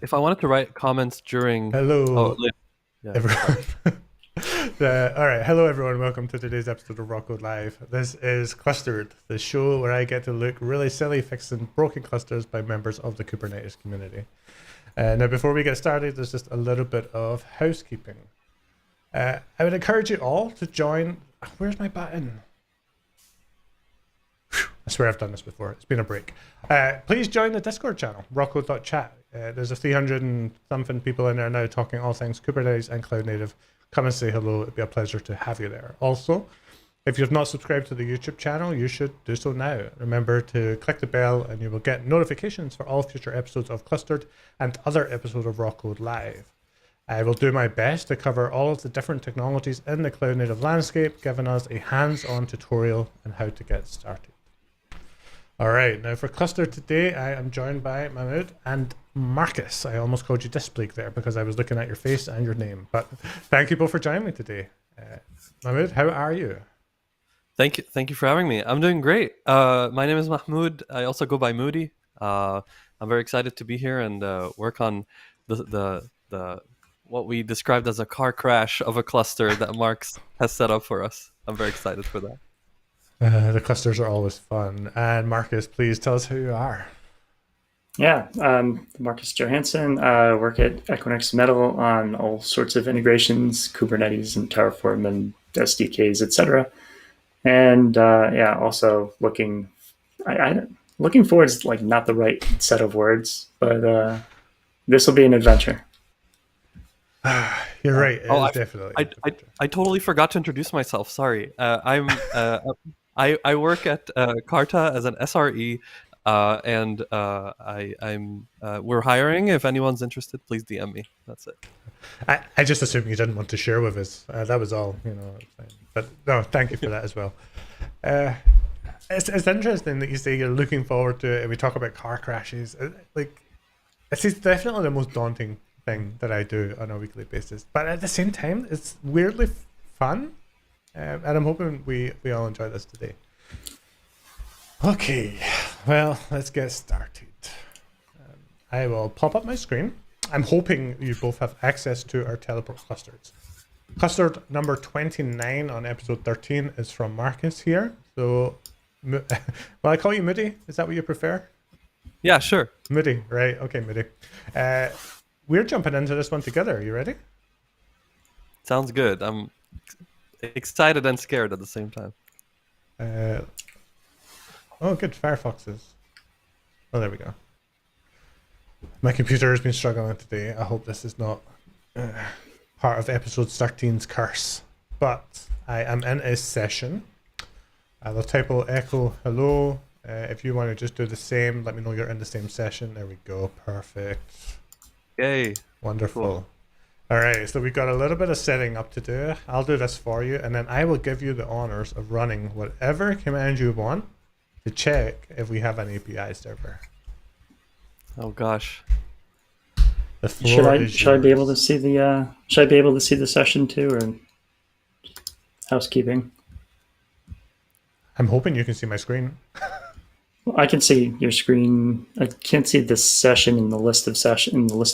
if I wanted to write comments during, Hello, yeah, everyone. sorry. All right, hello everyone. Welcome to today's episode of Rawkode Live. This is Klustered, the show where I get to look really silly fixing broken clusters by members of the Kubernetes community. Now, before we get started, there's just a little bit of housekeeping. I would encourage you all to join. Where's my button? I swear I've done this before. It's been a break. Please join the Discord channel, rocko.chat. There's a 300 and something people in there now talking all things Kubernetes and cloud native. Come and say hello. It'd be a pleasure to have you there. Also, if you've not subscribed to the YouTube channel, you should do so now. Remember to click the bell and you will get notifications for all future episodes of Klustered and other episodes of Rawkode Live. I will do my best to cover all of the different technologies in the cloud native landscape, giving us a hands-on tutorial on how to get started. All right, now for Cluster today, I am joined by Mahmoud and Marques. I almost called you Displague there because I was looking at your face and your name. But thank you both for joining me today. Mahmoud, how are you? Thank you for having me. I'm doing great. My name is Mahmoud. I also go by Moody. I'm very excited to be here and work on the what we described as a car crash of a cluster that Marx has set up for us. I'm very excited for that. The clusters are always fun. And Marques, please tell us who you are. Yeah, Marques Johansson. Work at Equinix Metal on all sorts of integrations, Kubernetes and Terraform and SDKs, etc. And yeah, also looking forward is like not the right set of words, but this will be an adventure. You're right. It Oh, is definitely. I totally forgot to introduce myself. Sorry. I work at Carta as an SRE, and we're hiring. If anyone's interested, please DM me. That's it. I just assumed you didn't want to share with us. That was all, But no, thank you for that as well. It's interesting that you say you're looking forward to it, and we talk about car crashes. It's definitely the most daunting thing that I do on a weekly basis. But at the same time, it's weirdly fun, and I'm hoping we all enjoy this today. Okay, well, let's get started. I will pop up my screen. I'm hoping you both have access to our teleport clusters. Clustered number 29 on episode 13 is from Marques here. So, well, I call you Moody. Is that what you prefer? Yeah, sure. Moody, right? Okay, Moody. We're jumping into this one together. Are you ready? Sounds good. I'm excited and scared at the same time. Oh, good. Firefox is. Oh, there we go. My computer has been struggling today. I hope this is not part of episode 13's curse. But I am in a session. I'll typo echo hello. If you want to just do the same, let me know you're in the same session. There we go. Perfect. Yay. Wonderful. Cool. All right, so we've got a little bit of setting up to do. I'll do this for you, and then I will give you the honors of running whatever command you want to check if we have an API server. Oh gosh. The floor is Should I be able to yours. see the session too, or housekeeping? I'm hoping you can see my screen. Well, I can see your screen. I can't see the session in the list of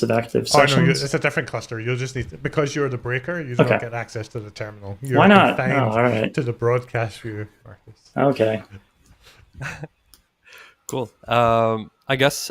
active Oh no, sessions. it's a different cluster. You'll just need because you're the breaker. You don't Okay. get access to the terminal. You're Why not? confined Oh, all right. to the broadcast view, Marcus. Okay. Cool. I guess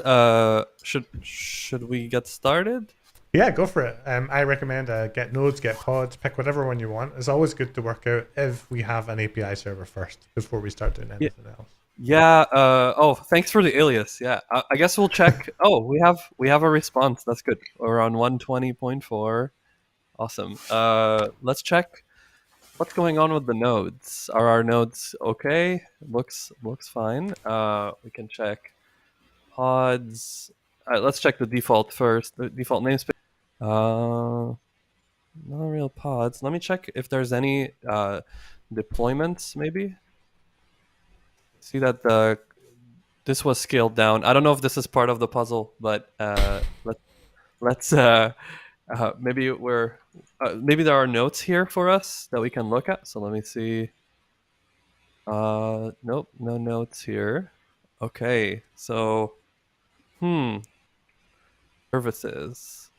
should we get started? Yeah, go for it. I recommend get nodes, get pods, pick whatever one you want. It's always good to work out if we have an API server first before we start doing anything else. Yeah. Oh, thanks for the alias. Yeah. I guess we'll check. Oh, we have a response. That's good. We're on 120.4. Awesome. Let's check what's going on with the nodes. Are our nodes okay? Looks fine. We can check pods. Let's check the default first. The default namespace. No real pods. Let me check if there's any deployments. Maybe see that this was scaled down. I don't know if this is part of the puzzle, but let's maybe maybe there are notes here for us that we can look at. So let me see. Nope, no notes here. Okay, so services,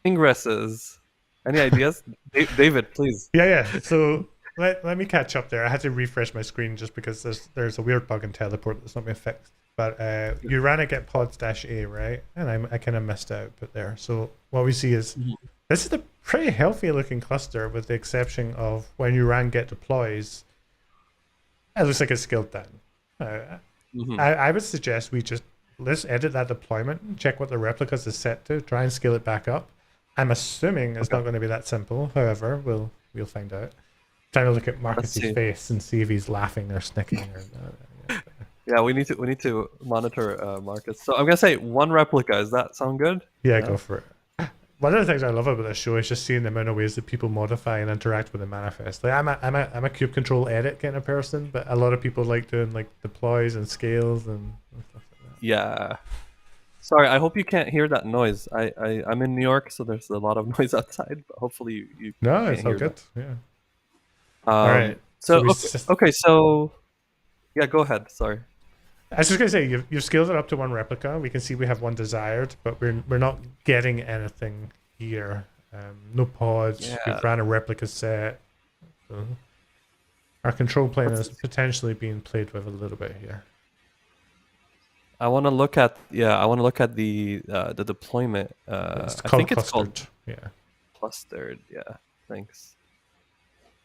ingresses. Any ideas? David, please. Yeah. So let me catch up there. I had to refresh my screen just because there's a weird bug in teleport that's not been fixed. But you ran a get pods -a, right? And I kind of missed the output there. So what we see is this is a pretty healthy looking cluster, with the exception of when you ran get deploys, it looks like it's scaled down. I would suggest let's edit that deployment, check what the replicas is set to, try and scale it back up. I'm assuming it's not going to be that simple. However, we'll find out. Trying to look at Marques' face and see if he's laughing or snicking. Yeah, we need to monitor Marques. So I'm gonna say 1 replica. Does that sound good? Yeah, go for it. One of the things I love about this show is just seeing the amount of ways that people modify and interact with the manifest. Like I'm a kube control edit kind of person, but a lot of people like doing like deploys and scales and stuff like that. Yeah. Sorry, I hope you can't hear that noise. I'm in New York, so there's a lot of noise outside. But hopefully you No, can't it's all hear good. that. Yeah. All right. So okay. So yeah, go ahead. Sorry. I was just gonna say you've scaled it up to 1 replica. We can see we have 1 desired, but we're not getting anything here. No pods. Yeah. We've ran a replica set. So our control plane is potentially being played with a little bit here. I want to look at the deployment. I think it's called Klustered. Yeah. Thanks.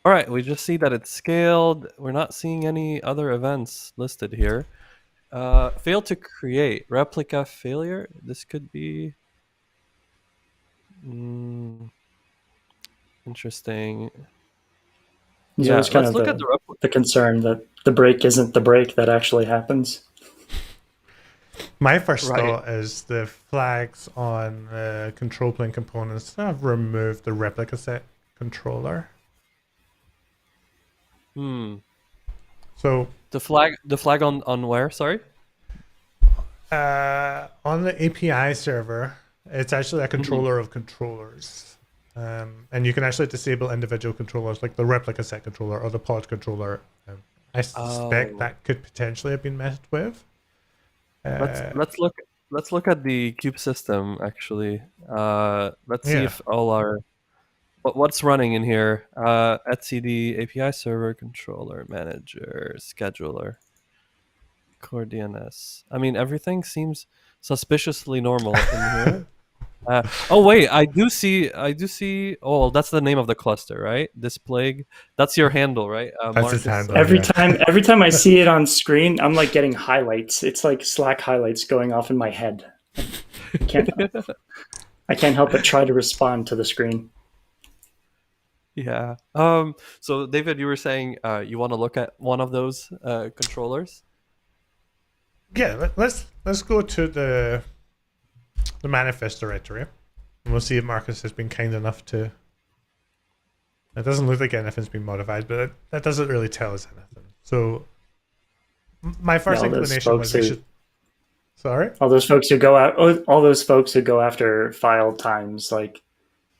All right, we just see that it's scaled. We're not seeing any other events listed here. Failed to create. Replica failure. This could be interesting. Yeah, it's kind of look at the concern that the break isn't the break that actually happens. My first thought is the flags on control plane components have removed the replica set controller. So the flag on where? Sorry. On the API server, it's actually a controller of controllers, and you can actually disable individual controllers, like the replica set controller or the pod controller. I suspect that could potentially have been messed with. Let's look at the kube system actually. Let's see if all our what's running in here. etcd API server controller manager scheduler core DNS. I mean, everything seems suspiciously normal in here. Oh wait, I do see. Oh, that's the name of the cluster, right? This plague. That's your handle, right? That's his handle. Every time I see it on screen, I'm like getting highlights. It's like Slack highlights going off in my head. I can't help but try to respond to the screen. Yeah. So David, you were saying you want to look at one of those controllers? Yeah. Let's go to the manifest directory, and we'll see if Marques has been kind enough to. It doesn't look like anything's been modified, but that doesn't really tell us anything. So my first inclination was we should. Sorry. All those folks who go out. All those folks who go after file times, like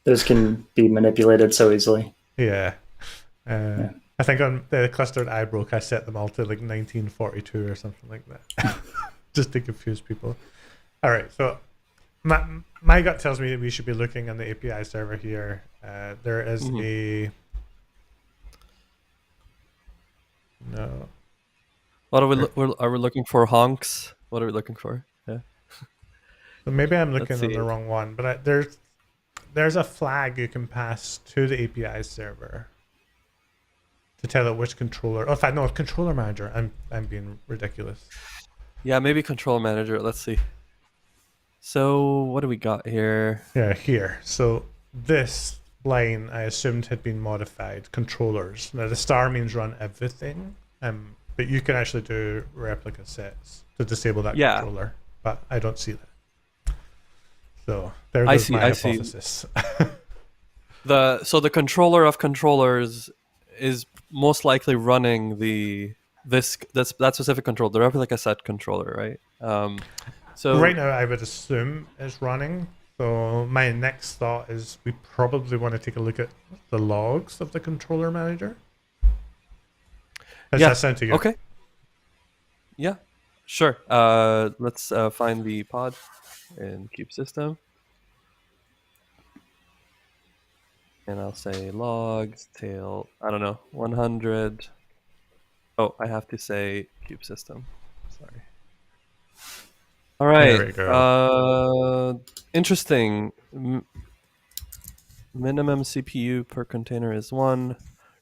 those can be manipulated so easily. Yeah. I think on the clustered I broke, I set them all to like 1942 or something like that, just to confuse people. All right, so my gut tells me that we should be looking on the API server here. There is a no. What are we looking for? Honks. What are we looking for? Yeah. So maybe I'm looking on the wrong one, but there's a flag you can pass to the API server to tell it which controller. Oh, in fact, no, controller manager. I'm being ridiculous. Yeah, maybe controller manager. Let's see. So what do we got here? Yeah, here. So this line I assumed had been modified. Controllers. Now the star means run everything. But you can actually do replica sets to disable that controller. But I don't see that. So there goes my hypothesis. So the controller of controllers is most likely running that specific control, the replica set controller, right? So right now I would assume it's running. So my next thought is we probably want to take a look at the logs of the controller manager. Does that sound to you? Okay. Yeah, sure. Let's find the pod in kube system. And I'll say logs tail, I don't know, 100. Oh, I have to say cube system. Sorry. All There right. we go. Interesting. Minimum CPU per container is 1.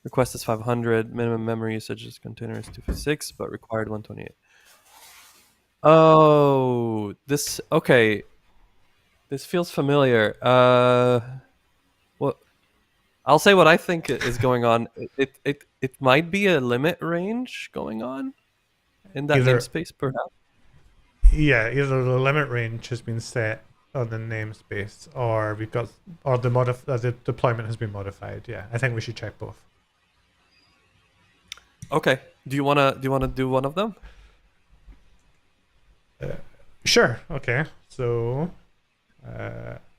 Request is 500. Minimum memory usage is container is 256, but required 128. Oh, this okay. This feels familiar. What I'll say what I think is going on. It might be a limit range going on in that Either namespace, perhaps. either the limit range has been set on the namespace, or the deployment has been modified. Yeah, I think we should check both. Okay. Do you wanna do one of them? Sure. Okay. So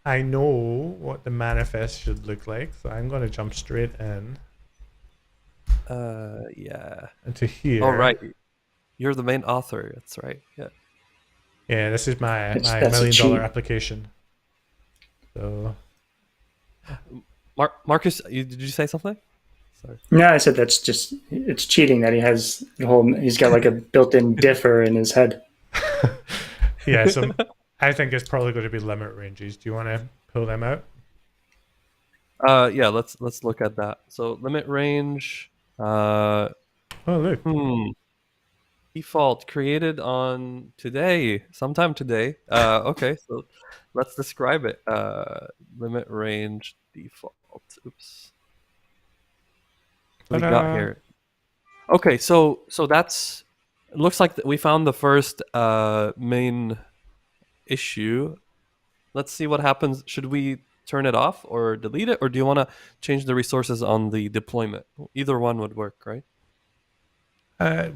I know what the manifest should look like, so I'm going to jump straight in Yeah. into here. Oh, right. You're the main author. That's right. Yeah. Yeah, this is my That's $1 a million cheat. application. So Marcus, did you say something? Sorry. No, I said it's cheating that he's got like a built-in differ in his head. yeah, so I think it's probably going to be limit ranges. Do you want to pull them out? Yeah. Let's look at that. So limit range. Oh, look. Default created on sometime today. Okay, so let's describe it. Limit range default. Oops. What we got Ta-da. here? Okay, so that's. It looks like we found the first main issue. Let's see what happens. Should we turn it off or delete it, or do you want to change the resources on the deployment? Either one would work, right?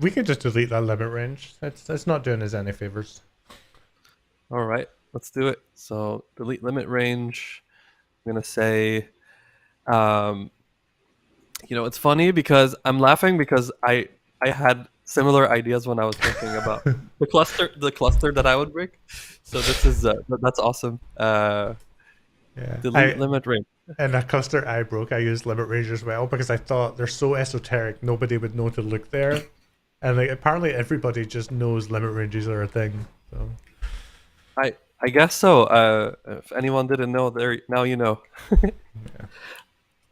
We can just delete that limit range. That's not doing us any favors. All right, let's do it. So delete limit range. I'm gonna say, it's funny because I'm laughing because I had similar ideas when I was thinking about the cluster that I would break. So this is that's awesome. Delete limit range. And that cluster I broke, I used limit range as well because I thought they're so esoteric, nobody would know to look there. And like apparently everybody just knows limit ranges are a thing. So I guess so. If anyone didn't know, now you know.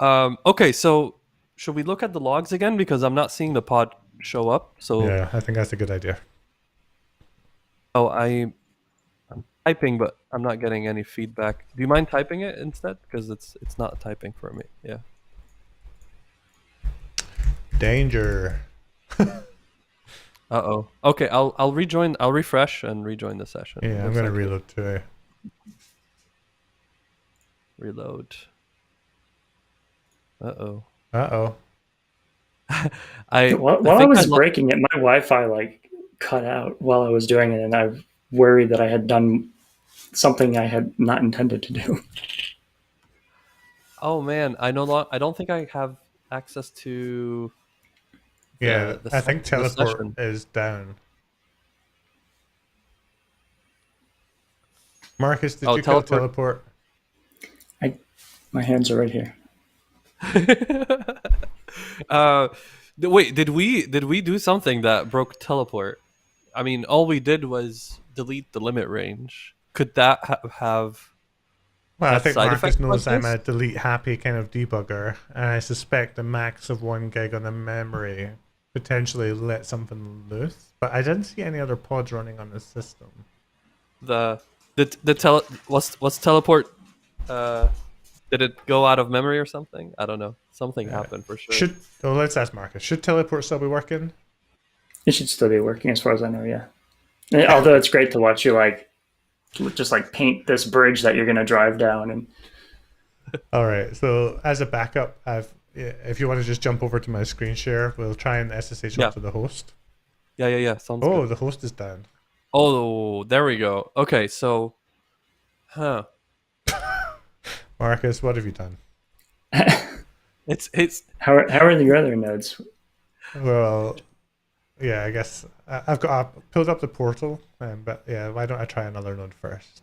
yeah. Okay, so should we look at the logs again because I'm not seeing the pod show up? So Yeah, I think that's a good idea. Oh, I'm typing, but I'm not getting any feedback. Do you mind typing it instead? Because it's not typing for me. Yeah. Danger. Uh-oh. Okay, I'll rejoin. I'll refresh and rejoin the session. Yeah, I'm gonna reload too. Reload. Uh-oh. Uh-oh. While I was breaking it, my Wi-Fi like cut out while I was doing it, and I worried that I had done something I had not intended to do. Oh man, I don't think I have access to. I think teleport is down. Marcus, did you kill teleport? My hands are right here. Wait, did we do something that broke teleport? I mean, all we did was delete the limit range. Could that have? Well, I think Marcus knows I'm a delete happy kind of debugger, and I suspect the max of 1 gig on the memory potentially let something loose. But I didn't see any other pods running on the system. Was teleport? Did it go out of memory or something? I don't know. Something happened for sure. Let's ask Marcus. Should teleport still be working? It should still be working, as far as I know. Yeah. Although it's great to watch you just paint this bridge that you're going to drive down. And all right. So as a backup, if you want to just jump over to my screen share, we'll try and SSH up to the host. Yeah. Sounds good. Oh, the host is down. Oh, there we go. Okay, so, Marcus, what have you done? It's how are the other nodes? Well, yeah, I guess I pulled up the portal, but yeah, why don't I try another node first?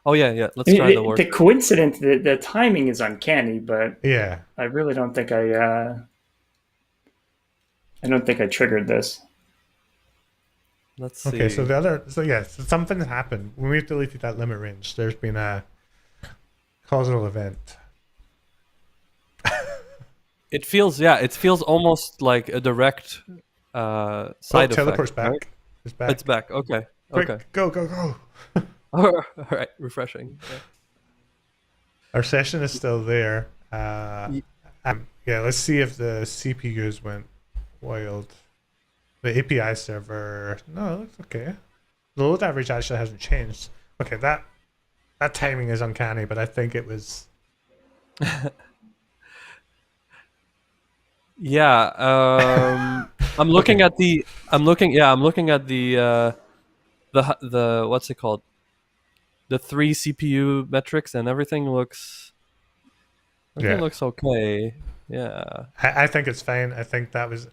Oh yeah. Let's I try the mean, work. the coincidence, the timing is uncanny, but Yeah. I really don't think I don't think I triggered this. Let's Okay, so see. so something happened. When we've deleted that limit range, there's been a causal event. It feels almost like a direct side Teleport's effect, right? back. It's back. It's back. Okay. Okay. Quick, go. All right. Refreshing. Yeah. Our session is still there. Ye- Yeah, let's see if the CPUs went wild. The API server, no, it looks okay. The load average actually hasn't changed. Okay, that timing is uncanny, but I think it was. Yeah. I'm looking Okay. at the. I'm looking. Yeah. I'm looking at the what's it called? The 3 CPU metrics and everything looks. Everything Yeah, looks okay. Yeah. I think it's fine. I think that was.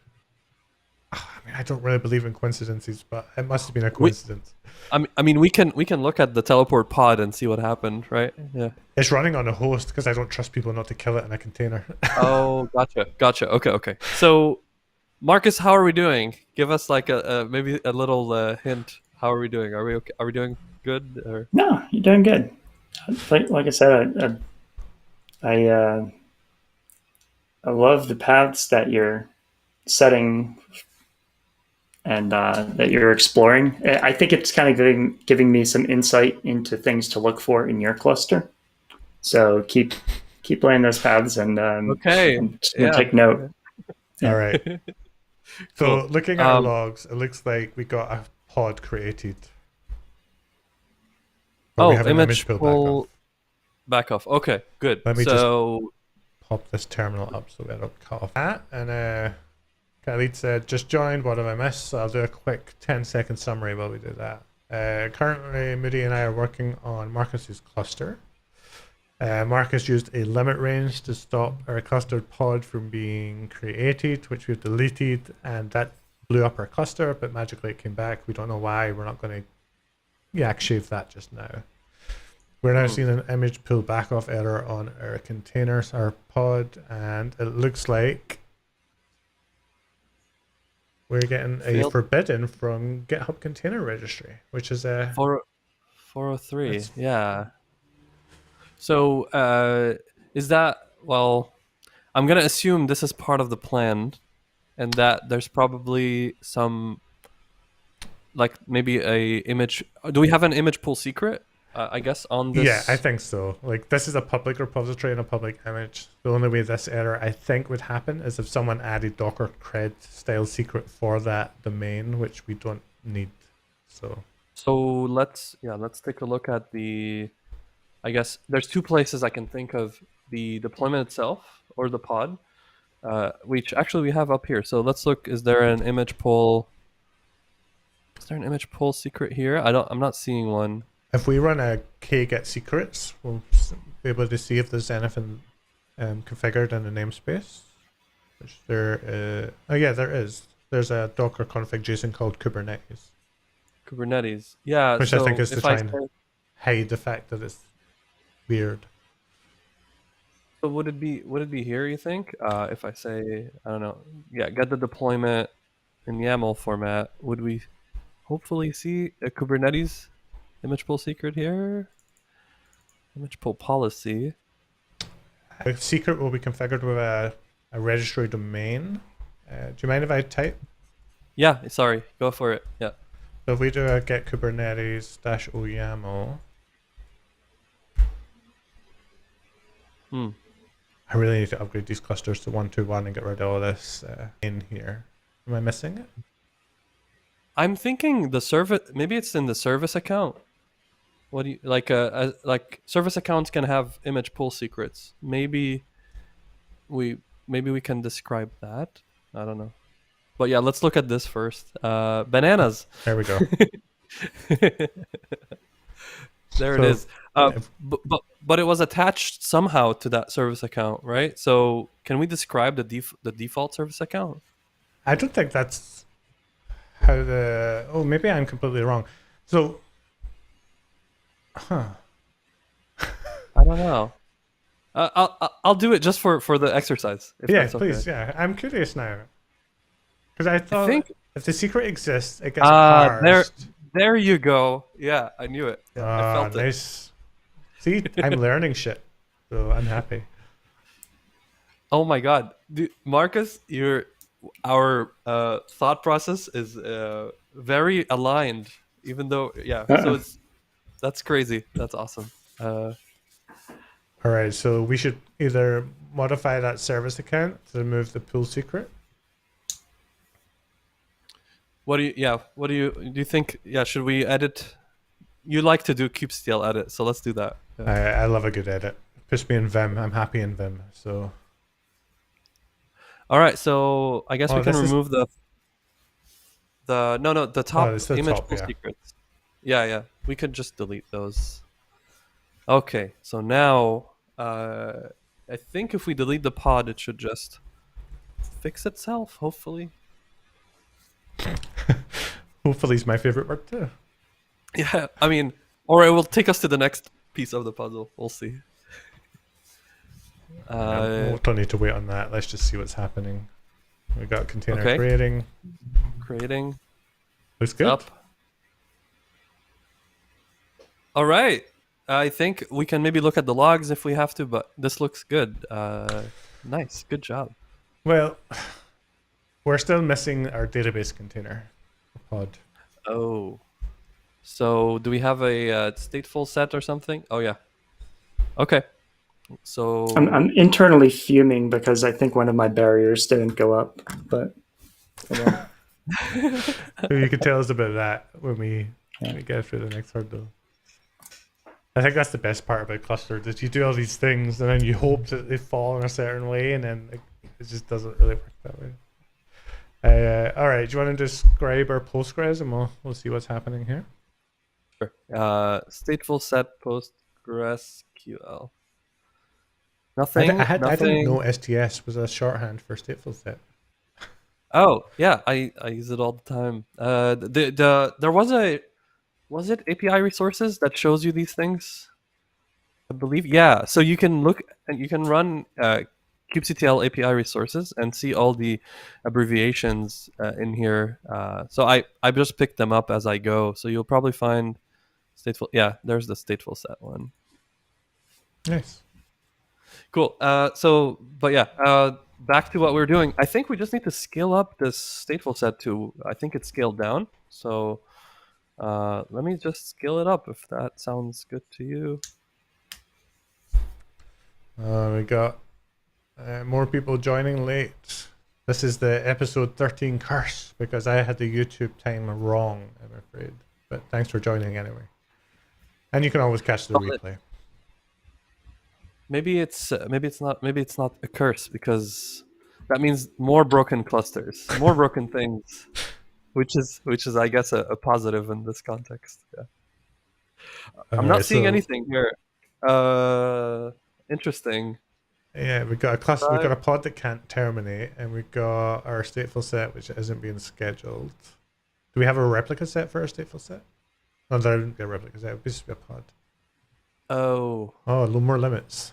I mean, I don't really believe in coincidences, but it must have been a We. coincidence. I mean, we can look at the teleport pod and see what happened, right? Yeah. It's running on a host because I don't trust people not to kill it in a container. Oh, gotcha. Okay. So, Marcus, how are we doing? Give us like a maybe a little hint. How are we doing? Are we okay? Are we doing good? Or No, you're doing good. Like I said, I love the paths that you're setting and that you're exploring. I think it's kind of giving me some insight into things to look for in your cluster. So keep laying those paths, and okay, I'm just gonna yeah. take note. All right. So Cool. looking at our logs, it looks like we got a pod created. But we Oh, have an image pull back pull off. back off. Okay, good. Let me So Pop this terminal up so we don't cut off that. And Khalid said, just joined, what have I missed? So I'll do a quick 10-second summary while we do that. Currently, Moody and I are working on Marcus's cluster. Marcus used a limit range to stop our clustered pod from being created, which we've deleted, and that blew up our cluster, but magically it came back. We don't know why. We're not going to yak shave that just now. We're now seeing an image pull back off error on our containers, our pod, and it looks like we're getting a Failed. forbidden from GitHub Container Registry, which is a 403. That's- Yeah. So is that well? I'm gonna assume this is part of the plan, and that there's probably some like maybe a image. Do we have an image pull secret? I guess on this. Yeah, I think so. Like, this is a public repository and a public image. The only way this error, I think, would happen is if someone added Docker cred style secret for that domain, which we don't need. So let's take a look at the. I guess there's 2 places I can think of: the deployment itself or the pod, which actually we have up here. So let's look. Is there an image pull? Is there an image pull secret here? I'm not seeing one. If we run a kget secrets, we'll be able to see if there's anything configured in the namespace. Which there, oh yeah, there is. There's a Docker config JSON called Kubernetes, Kubernetes. Yeah. which so I think is to if try I and say, hide the fact that it's weird. so would it be here? You think? If I say I don't know, yeah, get the deployment in YAML format, would we hopefully see a Kubernetes image pull secret here? Image pull policy. A secret will be configured with a registry domain. Do you mind if I type? Yeah. Sorry. Go for it. Yeah. So if we do a get Kubernetes -o YAML, I really need to upgrade these clusters to 1.2.1 and get rid of all this in here. Am I missing it? I'm thinking the service. Maybe it's in the service account. What do you like? Like service accounts can have image pull secrets. Maybe we can describe that. I don't know. But yeah, let's look at this first. Bananas. There we go. There it is. But it was attached somehow to that service account, right? So can we describe the default service account? I don't think that's how the... Oh, maybe I'm completely wrong. So, don't know. I'll do it just for the exercise. If Yeah, that's okay. please. Yeah, I'm curious now because I I thought think. if the secret exists, it gets parsed. There you go. Yeah, I knew it. Yeah, I felt it. Nice. See, I'm learning shit, so I'm happy. Oh my God, dude, Marcus, our thought process is very aligned. Even though, yeah, so that's crazy. That's awesome. All right, so we should either modify that service account to remove the pool secret. What do you think? Yeah, should we edit? You like to do kubectl edit, so let's do that. Yeah. I love a good edit. Push me in Vim. I'm happy in Vim. So. All right, so I guess we can remove the top image top, pool yeah. secrets. Yeah, we could just delete those. Okay, so now I think if we delete the pod, it should just fix itself. Hopefully. Hopefully, it's my favorite word too. Yeah, I mean, or it will take us to the next piece of the puzzle. We'll see. We don't need to wait on that. Let's just see what's happening. We got container creating. Looks good. Up. All right. I think we can maybe look at the logs if we have to, but this looks good. Nice. Good job. Well, we're still missing our database container pod. Oh. So do we have a stateful set or something? Oh, yeah. Okay. So I'm internally fuming because I think one of my barriers didn't go up, but You can tell us about that when we get through the next hurdle. I think that's the best part about Klustered is you do all these things and then you hope that they fall in a certain way and then it just doesn't really work that way. All right, do you want to describe our Postgres and we'll see what's happening here? Sure. Stateful set PostgreSQL. Nothing. I didn't know STS was a shorthand for stateful set. Oh yeah, I use it all the time. There was it API resources that shows you these things? I believe, yeah. So you can look and you can run kubectl API resources and see all the abbreviations in here. So I just picked them up as I go. So you'll probably find stateful. Yeah, there's the stateful set one. Nice. Cool. But yeah, back to what we're doing. I think we just need to scale up this stateful set to, I think it's scaled down. So let me just scale it up if that sounds good to you. We got more people joining late. This is the episode 13 curse because I had the YouTube time wrong, I'm afraid. But thanks for joining anyway. And you can always catch the replay. Maybe it's not a curse because that means more broken clusters, more broken things, which is I guess a positive in this context. Yeah. I'm not seeing anything here. Interesting. Yeah, we got a cluster. We got a pod that can't terminate, and we got our stateful set which isn't being scheduled. Do we have a replica set for our stateful set? No, there wouldn't be a replica set. It would just be a pod. Oh, a little more limits.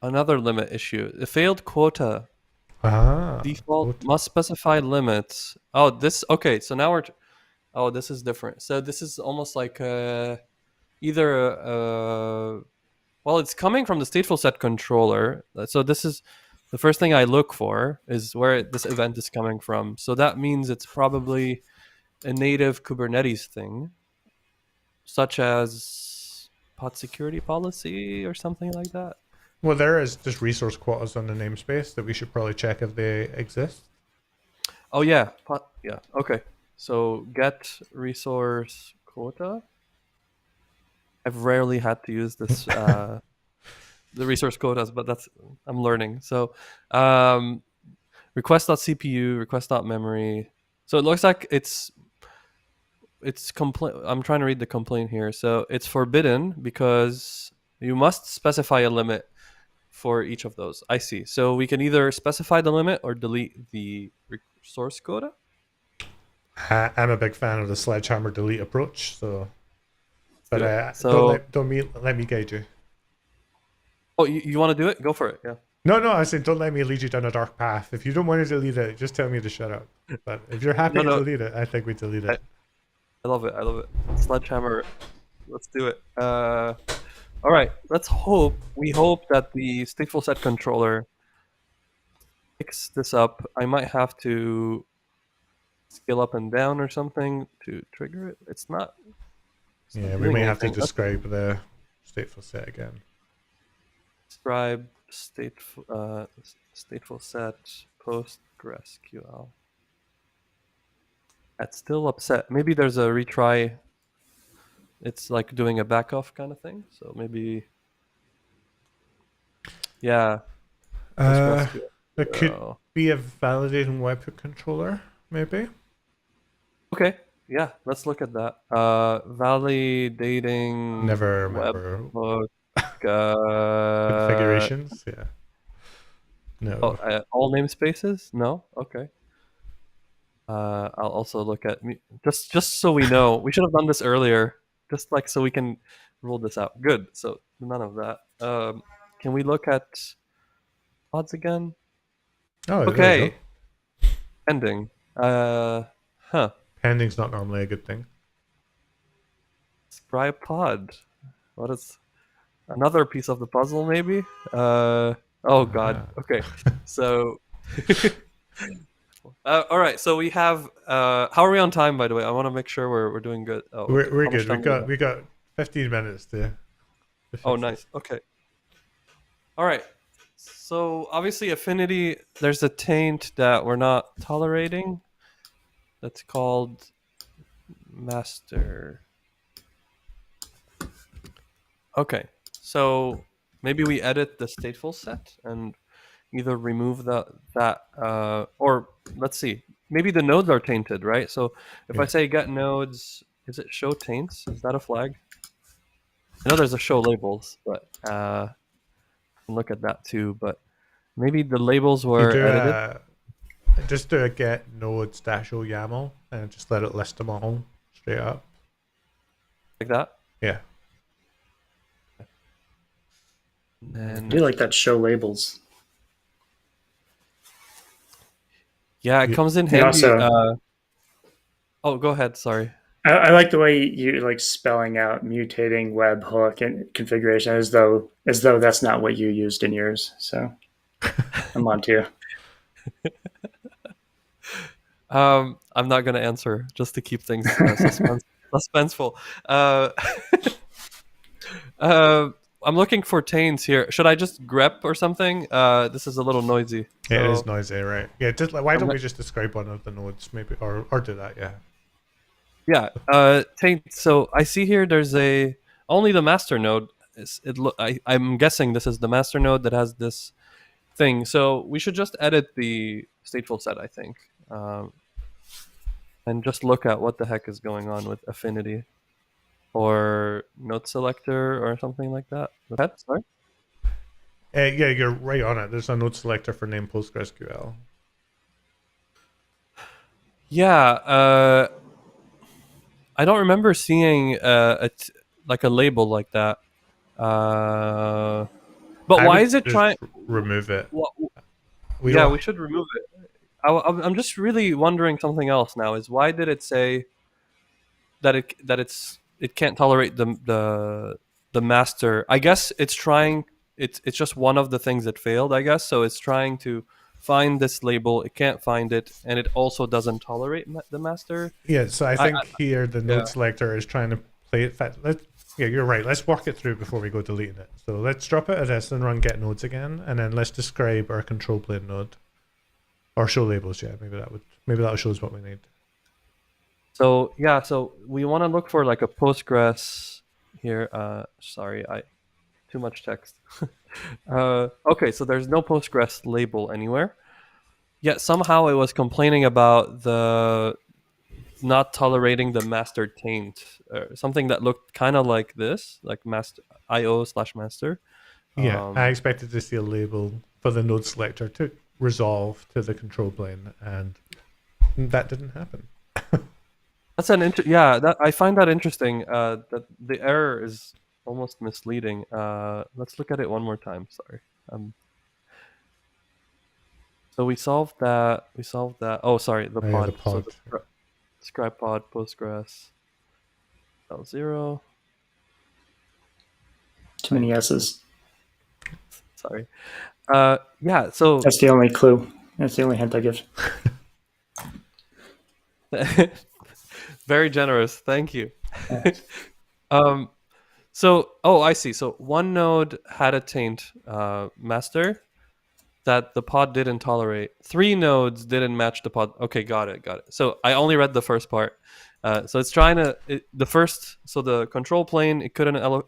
Another limit issue. A failed quota. Default quota. Must specify limits. Oh, this. Okay, so now oh, this is different. So this is almost like either well, it's coming from the stateful set controller. So this is the first thing I look for is where this event is coming from. So that means it's probably a native Kubernetes thing, such as pod security policy or something like that. Well, there is just resource quotas on the namespace that we should probably check if they exist. Oh yeah, yeah. Okay. So get resource quota. I've rarely had to use this the resource quotas, but I'm learning. So request.cpu, request.memory. So it looks like it's I'm trying to read the complaint here. So it's forbidden because you must specify a limit for each of those. I see. So we can either specify the limit or delete the resource quota. I'm a big fan of the sledgehammer delete approach. So, but don't let me guide you. Oh, you want to do it? Go for it. Yeah. No, I said don't let me lead you down a dark path. If you don't want to delete it, just tell me to shut up. But if you're happy to No. delete it, I think we delete I, it. I love it. I love it. Sledgehammer. Let's do it. All right. We hope that the stateful set controller picks this up. I might have to scale up and down or something to trigger it. It's not Yeah, we doing may have to anything. describe the stateful set again. Describe stateful set PostgreSQL. That's still upset. Maybe there's a retry. It's like doing a back off kind of thing. So maybe, yeah. There could be a validating webhook controller, maybe. Okay. Yeah, let's look at that. Validating. Never remember. Webhook, Configurations, yeah. No. Oh, all namespaces? No. Okay. I'll also look at just so we know. We should have done this earlier, just like so we can rule this out. Good. So none of that. Can we look at pods again? Oh, okay. Pending. Pending's not normally a good thing. Describe pod. What is another piece of the puzzle? Maybe. Oh God. Okay. So. All right, so we have. How are we on time, by the way? I want to make sure we're doing good. Oh, we're good. We got 15 minutes to. Oh, nice. Okay. All right. So obviously, affinity. There's a taint that we're not tolerating. That's called master. Okay. So maybe we edit the stateful set and either remove that or let's see, maybe the nodes are tainted, right? So if I say get nodes, is it show taints? Is that a flag? I know there's a show labels, but I can look at that too. But maybe the labels were edited. Just do a get nodes -o YAML and just let it list them all straight up. Like that? Yeah. I do like that show labels. Yeah, it comes in handy. Also, oh, go ahead. Sorry. I like the way you like spelling out mutating webhook and configuration as though that's not what you used in yours. So I'm on to you. I'm not going to answer just to keep things suspenseful. I'm looking for taints here. Should I just grep or something? This is a little noisy. Yeah, it is noisy, right? Yeah, just why don't we just describe one of the nodes, maybe, or do that? Yeah. Yeah. Taint. So I see here. There's only the master node. I'm guessing this is the master node that has this thing. So we should just edit the stateful set, I think, and just look at what the heck is going on with affinity. Or node selector or something like that. Sorry? Yeah, you're right on it. There's a node selector for name PostgreSQL. Yeah, I don't remember seeing like a label like that. But why is it trying? Remove it. We should remove it. I'm just really wondering something else now. Is why did it say that it can't tolerate the master? I guess it's trying. It's just one of the things that failed, I guess. So it's trying to find this label. It can't find it, and it also doesn't tolerate the master. Yeah. So I think here the node selector is trying to play it. Yeah, you're right. Let's walk it through before we go deleting it. So let's drop it at this and run get nodes again, and then let's describe our control plane node or show labels. Yeah, maybe that shows what we need. So yeah, so we want to look for like a Postgres here. Sorry, too much text. Okay, so there's no Postgres label anywhere. Yet somehow it was complaining about the not tolerating the master taint, something that looked kind of like this, like master io/master. Yeah, I expected to see a label for the node selector to resolve to the control plane, and that didn't happen. That's I find that interesting. That the error is almost misleading. Let's look at it one more time. Sorry. So we solved that. Oh, sorry, the Oh, yeah, pod. the So pod. the scribe pod Postgres L0. Too many S's. Sorry. Yeah. So That's the only clue. That's the only hint I give. very generous. Thank you. So, I see. So one node had a taint master that the pod didn't tolerate. 3 nodes didn't match the pod. Okay, got it. So I only read the first part. So it's trying to the control plane, it couldn't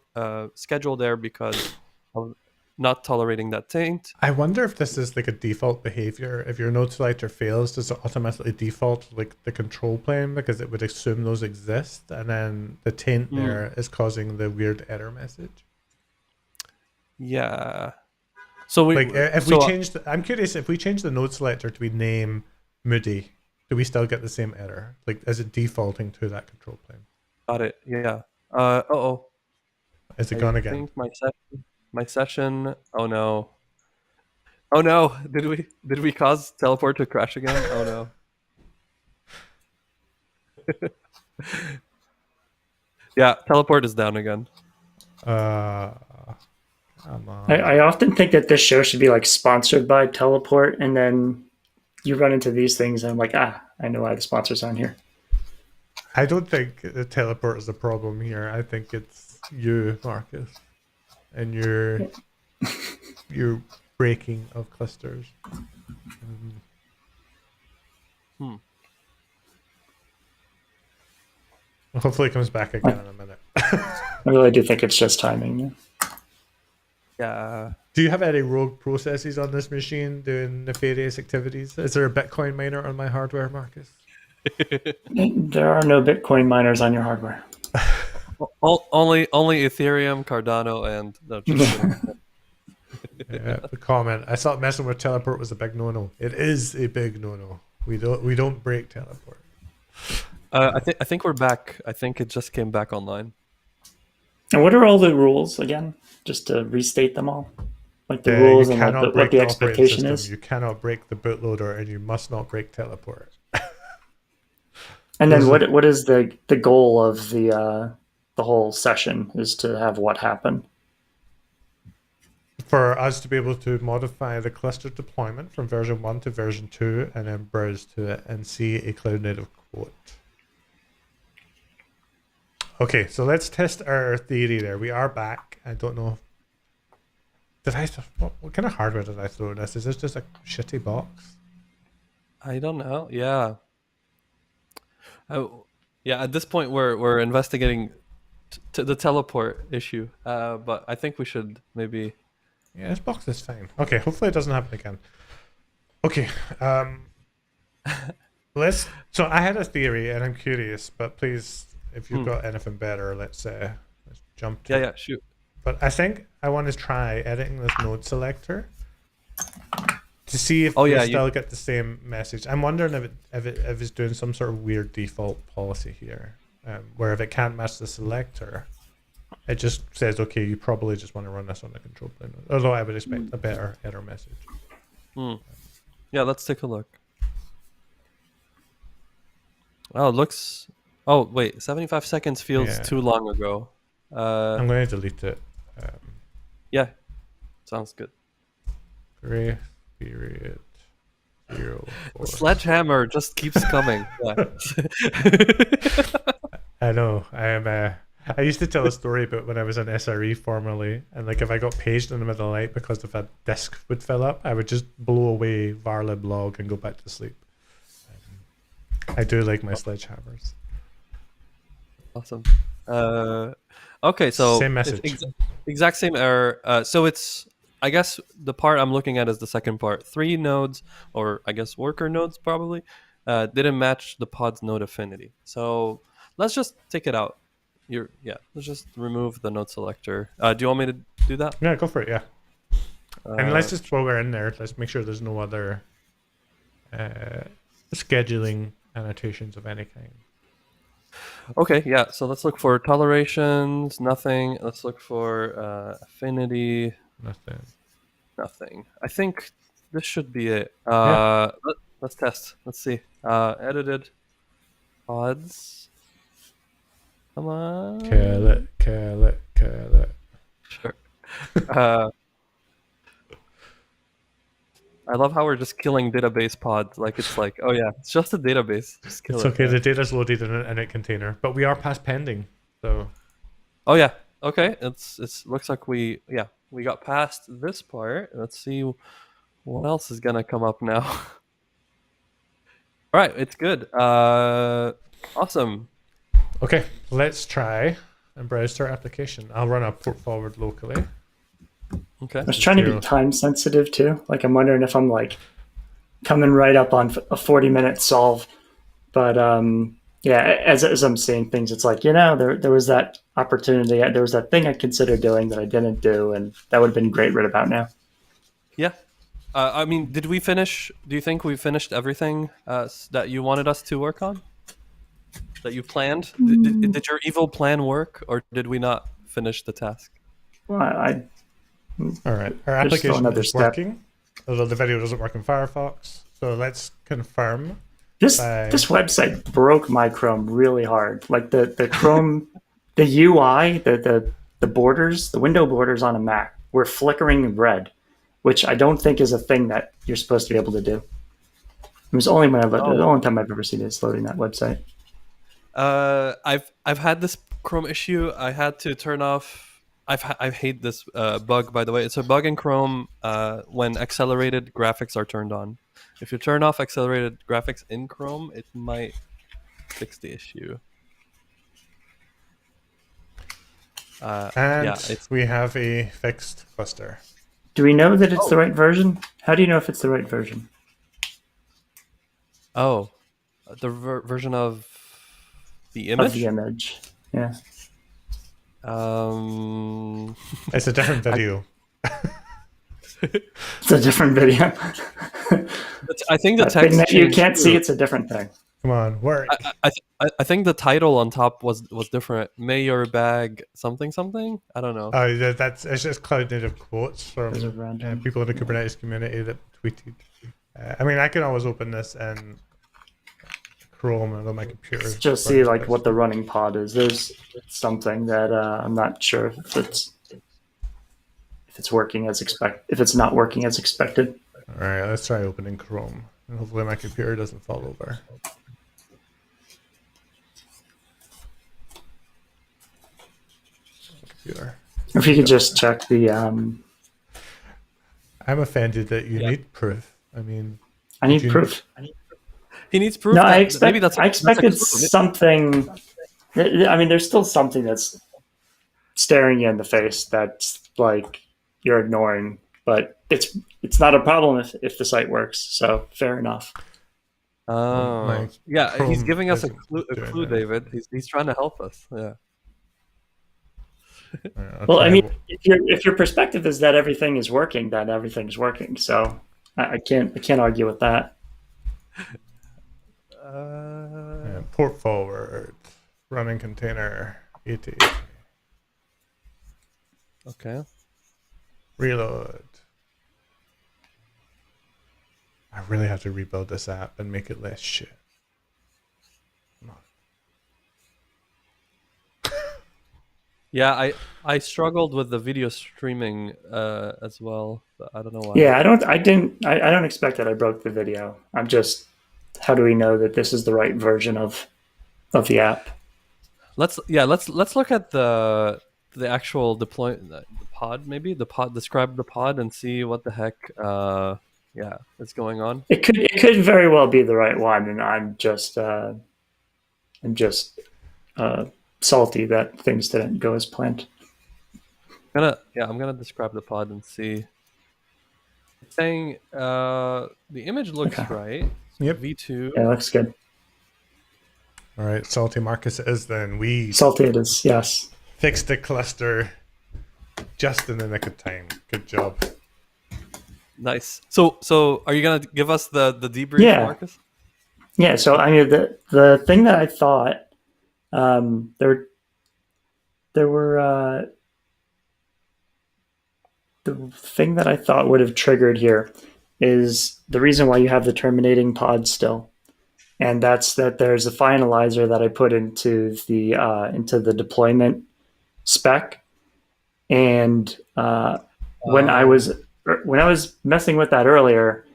schedule there because of not tolerating that taint. I wonder if this is like a default behavior. If your node selector fails, does it automatically default like the control plane because it would assume those exist, and then the taint there is causing the weird error message? Yeah. So we I'm curious if we change the node selector to be name Moody, do we still get the same error? Like, is it defaulting to that control plane? got it. Yeah. Is it gone I again? think my session. Oh no. Oh no. Did we cause teleport to crash again? Oh no. Yeah, teleport is down again. Come on. I often think that this show should be like sponsored by Teleport, and then you run into these things, and I'm like, I know why the sponsors aren't here. I don't think the teleport is the problem here. I think it's you, Marcus, and your breaking of clusters. Hopefully it comes back again in a minute. I really do think it's just timing. Yeah. Yeah. Do you have any rogue processes on this machine doing nefarious activities? Is there a Bitcoin miner on my hardware, Marcus? There are no Bitcoin miners on your hardware. Only Ethereum, Cardano, and no, just kidding. Yeah, the comment. I thought messing with teleport was a big no-no. It is a big no-no. We don't break teleport. I think we're back. I think it just came back online. And what are all the rules again? Just to restate them all, like the rules and like what the expectation is. You cannot break the bootloader, and you must not break teleport. And then what is the goal of the whole session is to have what happen? For us to be able to modify the cluster deployment from version 1 to version 2 and then browse to it and see a cloud native quote. Okay, so let's test our theory there. We are back. I don't know. What kind of hardware did I throw in this? Is this just a shitty box? I don't know. Yeah. Yeah. At this point, we're investigating the teleport issue. But I think we should maybe. Yeah, this box is fine. Okay, hopefully it doesn't happen again. Okay. So I had a theory, and I'm curious, but please, if you've got anything better, let's jump to. Yeah. Shoot. But I think I want to try editing this node selector to see if we still get the same message. I'm wondering if it's doing some sort of weird default policy here, where if it can't match the selector, it just says, okay, you probably just want to run this on the control plane. Although I would expect a better error message. Yeah, let's take a look. Oh, it looks. Oh, wait, 75 seconds feels too long ago. I'm going to delete it. Yeah, sounds good. Grace period 0. The sledgehammer just keeps coming. I know. I used to tell a story about when I was an SRE formerly, and like if I got paged in the middle of the night because if a disk would fill up, I would just blow away varlib log and go back to sleep. I do like my sledgehammers. Awesome. Okay, so same message. Exact same error. So it's, I guess the part I'm looking at is the second part. 3 nodes, or I guess worker nodes probably, didn't match the pod's node affinity. So let's just take it out. Let's just remove the node selector. Do you want me to do that? Yeah, go for it. Yeah. And let's just, while we're in there, let's make sure there's no other scheduling annotations of any kind. Okay, yeah. So let's look for tolerations. Nothing. Let's look for affinity. Nothing. Nothing. I think this should be it. Yeah. Let's test. Let's see. Edited pods. Come on. Kill it. Kill it. Kill it. Sure. I love how we're just killing database pods. Like it's like, oh yeah, it's just a database. Just kill It's it. okay. Yeah. The data's loaded in an init container, but we are past pending. So Oh yeah. Okay. It's looks like we got past this part. Let's see what else is gonna come up now. All right, it's good. Awesome. okay, let's try and browse to our application. I'll run a port forward locally. Okay. I was trying to be time sensitive too. Like I'm wondering if I'm like coming right up on a 40-minute solve. But yeah, as I'm seeing things, it's like, there was that opportunity, there was that thing I considered doing that I didn't do, and that would have been great right about now. Yeah. I mean, did we finish? Do you think we finished everything that you wanted us to work on? That you planned? Did your evil plan work, or did we not finish the task? Well, All right, our There's still application another is step. working, although the video doesn't work in Firefox. So let's confirm. This Bye. this website broke my Chrome really hard. Like the Chrome, the UI, the borders, the window borders on a Mac were flickering red, which I don't think is a thing that you're supposed to be able to do. It was only the only time I've ever seen it loading that website. I've had this Chrome issue. I had to turn off. I hate this bug, by the way. It's a bug in Chrome when accelerated graphics are turned on. If you turn off accelerated graphics in Chrome, it might fix the issue. And yeah, we have a fixed cluster. Do we know that it's the right version? How do you know if it's the right version? Oh, the version of the image. Of the image, yeah. It's a different video. It's a different video. I think the That text thing that you changed can't too. see, it's a different thing. Come on, work. I think the title on top was different. May your bag something something. I don't know. It's just cloud native quotes from Those are random. people in the Kubernetes community that tweeted. I mean, I can always open this in Chrome and on my computer. Let's just see like what the running pod is. There's something that I'm not sure if it's working as expected. If it's not working as expected. All right, let's try opening Chrome, and hopefully my computer doesn't fall over. Computer. If you could just check the. I'm offended that you need proof. I mean, I need you- proof. He needs proof. No, I maybe that's expected that's a- something. I mean, there's still something that's staring you in the face that's like you're ignoring, but it's not a problem if the site works. So fair enough. Oh, My yeah. He's Chrome giving us a isn't clue, doing that. David. He's trying to help us. Yeah. All right, I'll Well, try I mean, if your perspective is that everything is working, then everything's working. So I can't argue with that. port forward, running container, 80. Okay. Reload. I really have to rebuild this app and make it less shit. Come on. Yeah, I struggled with the video streaming as well, but I don't know why. Yeah, I don't expect that I broke the video. I'm just, how do we know that this is the right version of the app? Let's look at the actual deploy the pod, maybe describe the pod and see what the heck is going on. It could very well be the right one, and I'm just salty that things didn't go as planned. I'm gonna describe the pod and see. It's saying the image looks Okay. right. Yep. V2. Yeah, looks good. All right, salty Marcus it is then. We Salty it is, yes. fixed the cluster just in the nick of time. Good job. Nice. So are you gonna give us the debrief, Yeah. Marcus? Yeah, so I mean the thing that I thought There were the thing that I thought would have triggered here is the reason why you have the terminating pod still, and that's that there's a finalizer that I put into the deployment spec, and when I was messing with that earlier,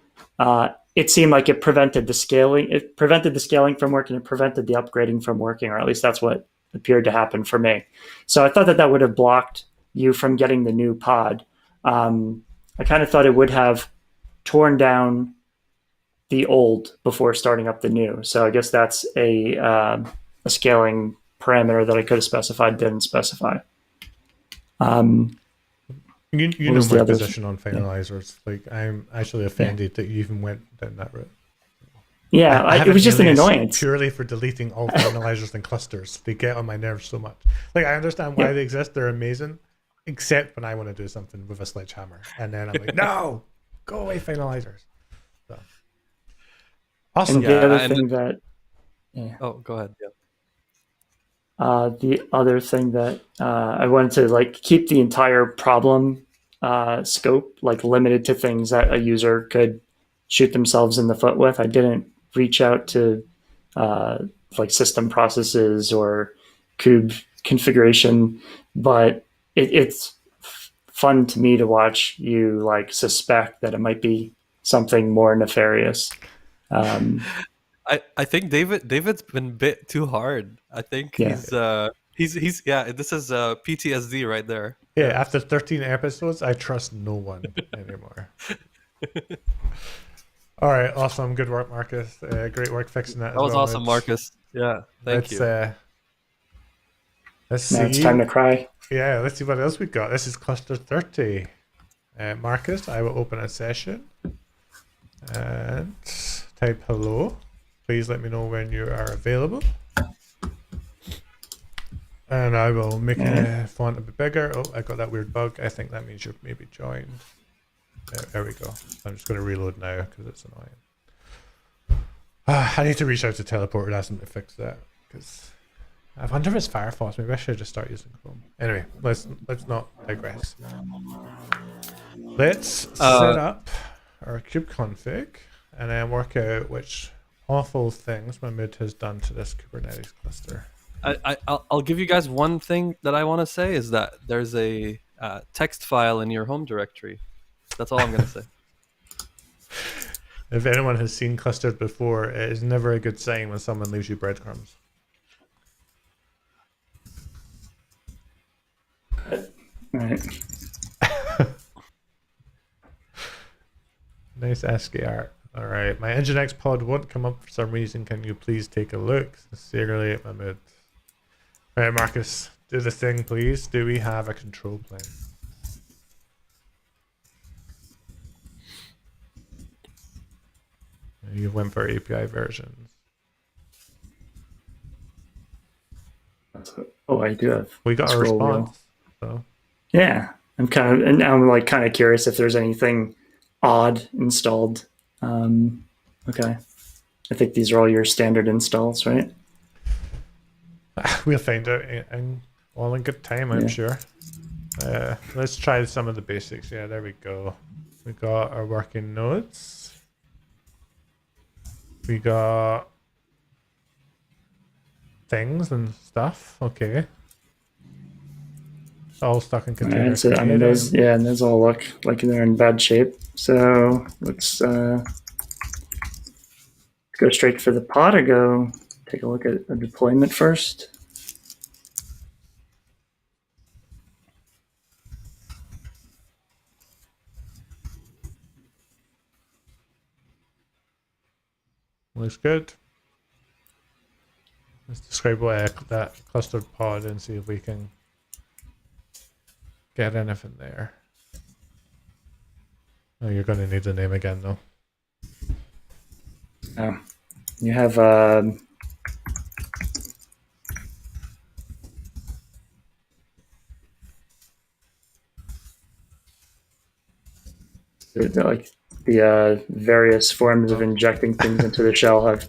it seemed like it prevented the scaling. It prevented the scaling from working. It prevented the upgrading from working, or at least that's what appeared to happen for me. So I thought that would have blocked you from getting the new pod. I kind of thought it would have torn down the old before starting up the new. So I guess that's a scaling parameter that I could have specified, didn't specify. You know my position on finalizers. Yeah. Like, I'm actually offended that you even went down that route. Yeah, it was just an annoyance. Purely for deleting all finalizers and clusters. They get on my nerves so much. Like, I understand why they exist. They're amazing. Except when I want to do something with a sledgehammer. And then I'm like, no, go away, finalizers. So. Awesome. And the other thing that... Oh, go ahead. Yeah. The other thing that I wanted to like keep the entire problem scope like limited to things that a user could shoot themselves in the foot with. I didn't reach out to like system processes or kube configuration, but it's fun to me to watch you like suspect that it might be something more nefarious. I think David's been bit too hard. I think he's this is PTSD right there. Yeah, after 13 episodes, I trust no one anymore. All right, awesome. Good work, Marques. Great work fixing that. That was awesome, Marques. Yeah, thank you. Let's see. Now it's time to cry. Yeah, let's see what else we got. This is Cluster 30. Marques, I will open a session and type hello. Please let me know when you are available. And I will make the font a bit bigger. Oh, I got that weird bug. I think that means you've maybe joined. There we go. I'm just going to reload now because it's annoying. I need to reach out to Teleport and ask them to fix that. Because I wonder if it's Firefox. Maybe I should just start using Chrome. Anyway, let's not digress. Let's set up our kubeconfig and then work out which awful things Mahmoud has done to this Kubernetes cluster. I'll give you guys one thing that I want to say is that there's a text file in your home directory. That's all I'm going to say. If anyone has seen Klustered before, it is never a good sign when someone leaves you breadcrumbs. Right. Nice ASCII art. All right, my Nginx pod won't come up for some reason. Can you please take a look? Sincerely, Mahmoud. All right, Marques, do the thing, please. Do we have a control plane? You went for API versions. Oh, I do have. We got a response. So. Yeah, I'm kind of curious if there's anything odd installed. Okay, I think these are all your standard installs, right? We'll find out all in good time, I'm sure. Let's try some of the basics. Yeah, there we go. We got our working nodes. We got things and stuff. Okay. It's all stuck in container. Right, so, I mean, those all look like they're in bad shape. So let's go straight for the pod or go take a look at a deployment first. Looks good. Let's describe what that clustered pod and see if we can get anything there. Oh, you're going to need the name again, though. Oh, you have like the various forms of injecting things into the shell have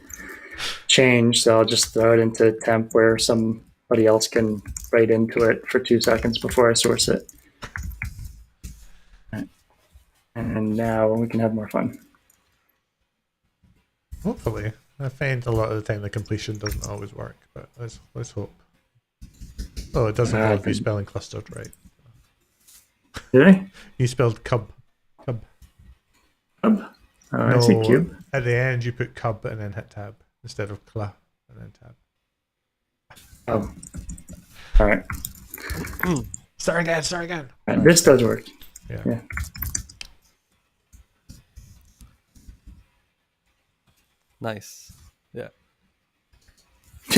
change, so I'll just throw it into temp where somebody else can write into it for 2 seconds before I source it. And now we can have more fun. Hopefully. I find a lot of the time the completion doesn't always work, but let's hope. Oh, it doesn't involve you spelling clustered right. Did I? You spelled cub. Cub? Oh, I see cube. At the end you put cub and then hit tab instead of cla and then tab. Oh. Alright. Start again. This does work. Yeah. Nice. Yeah.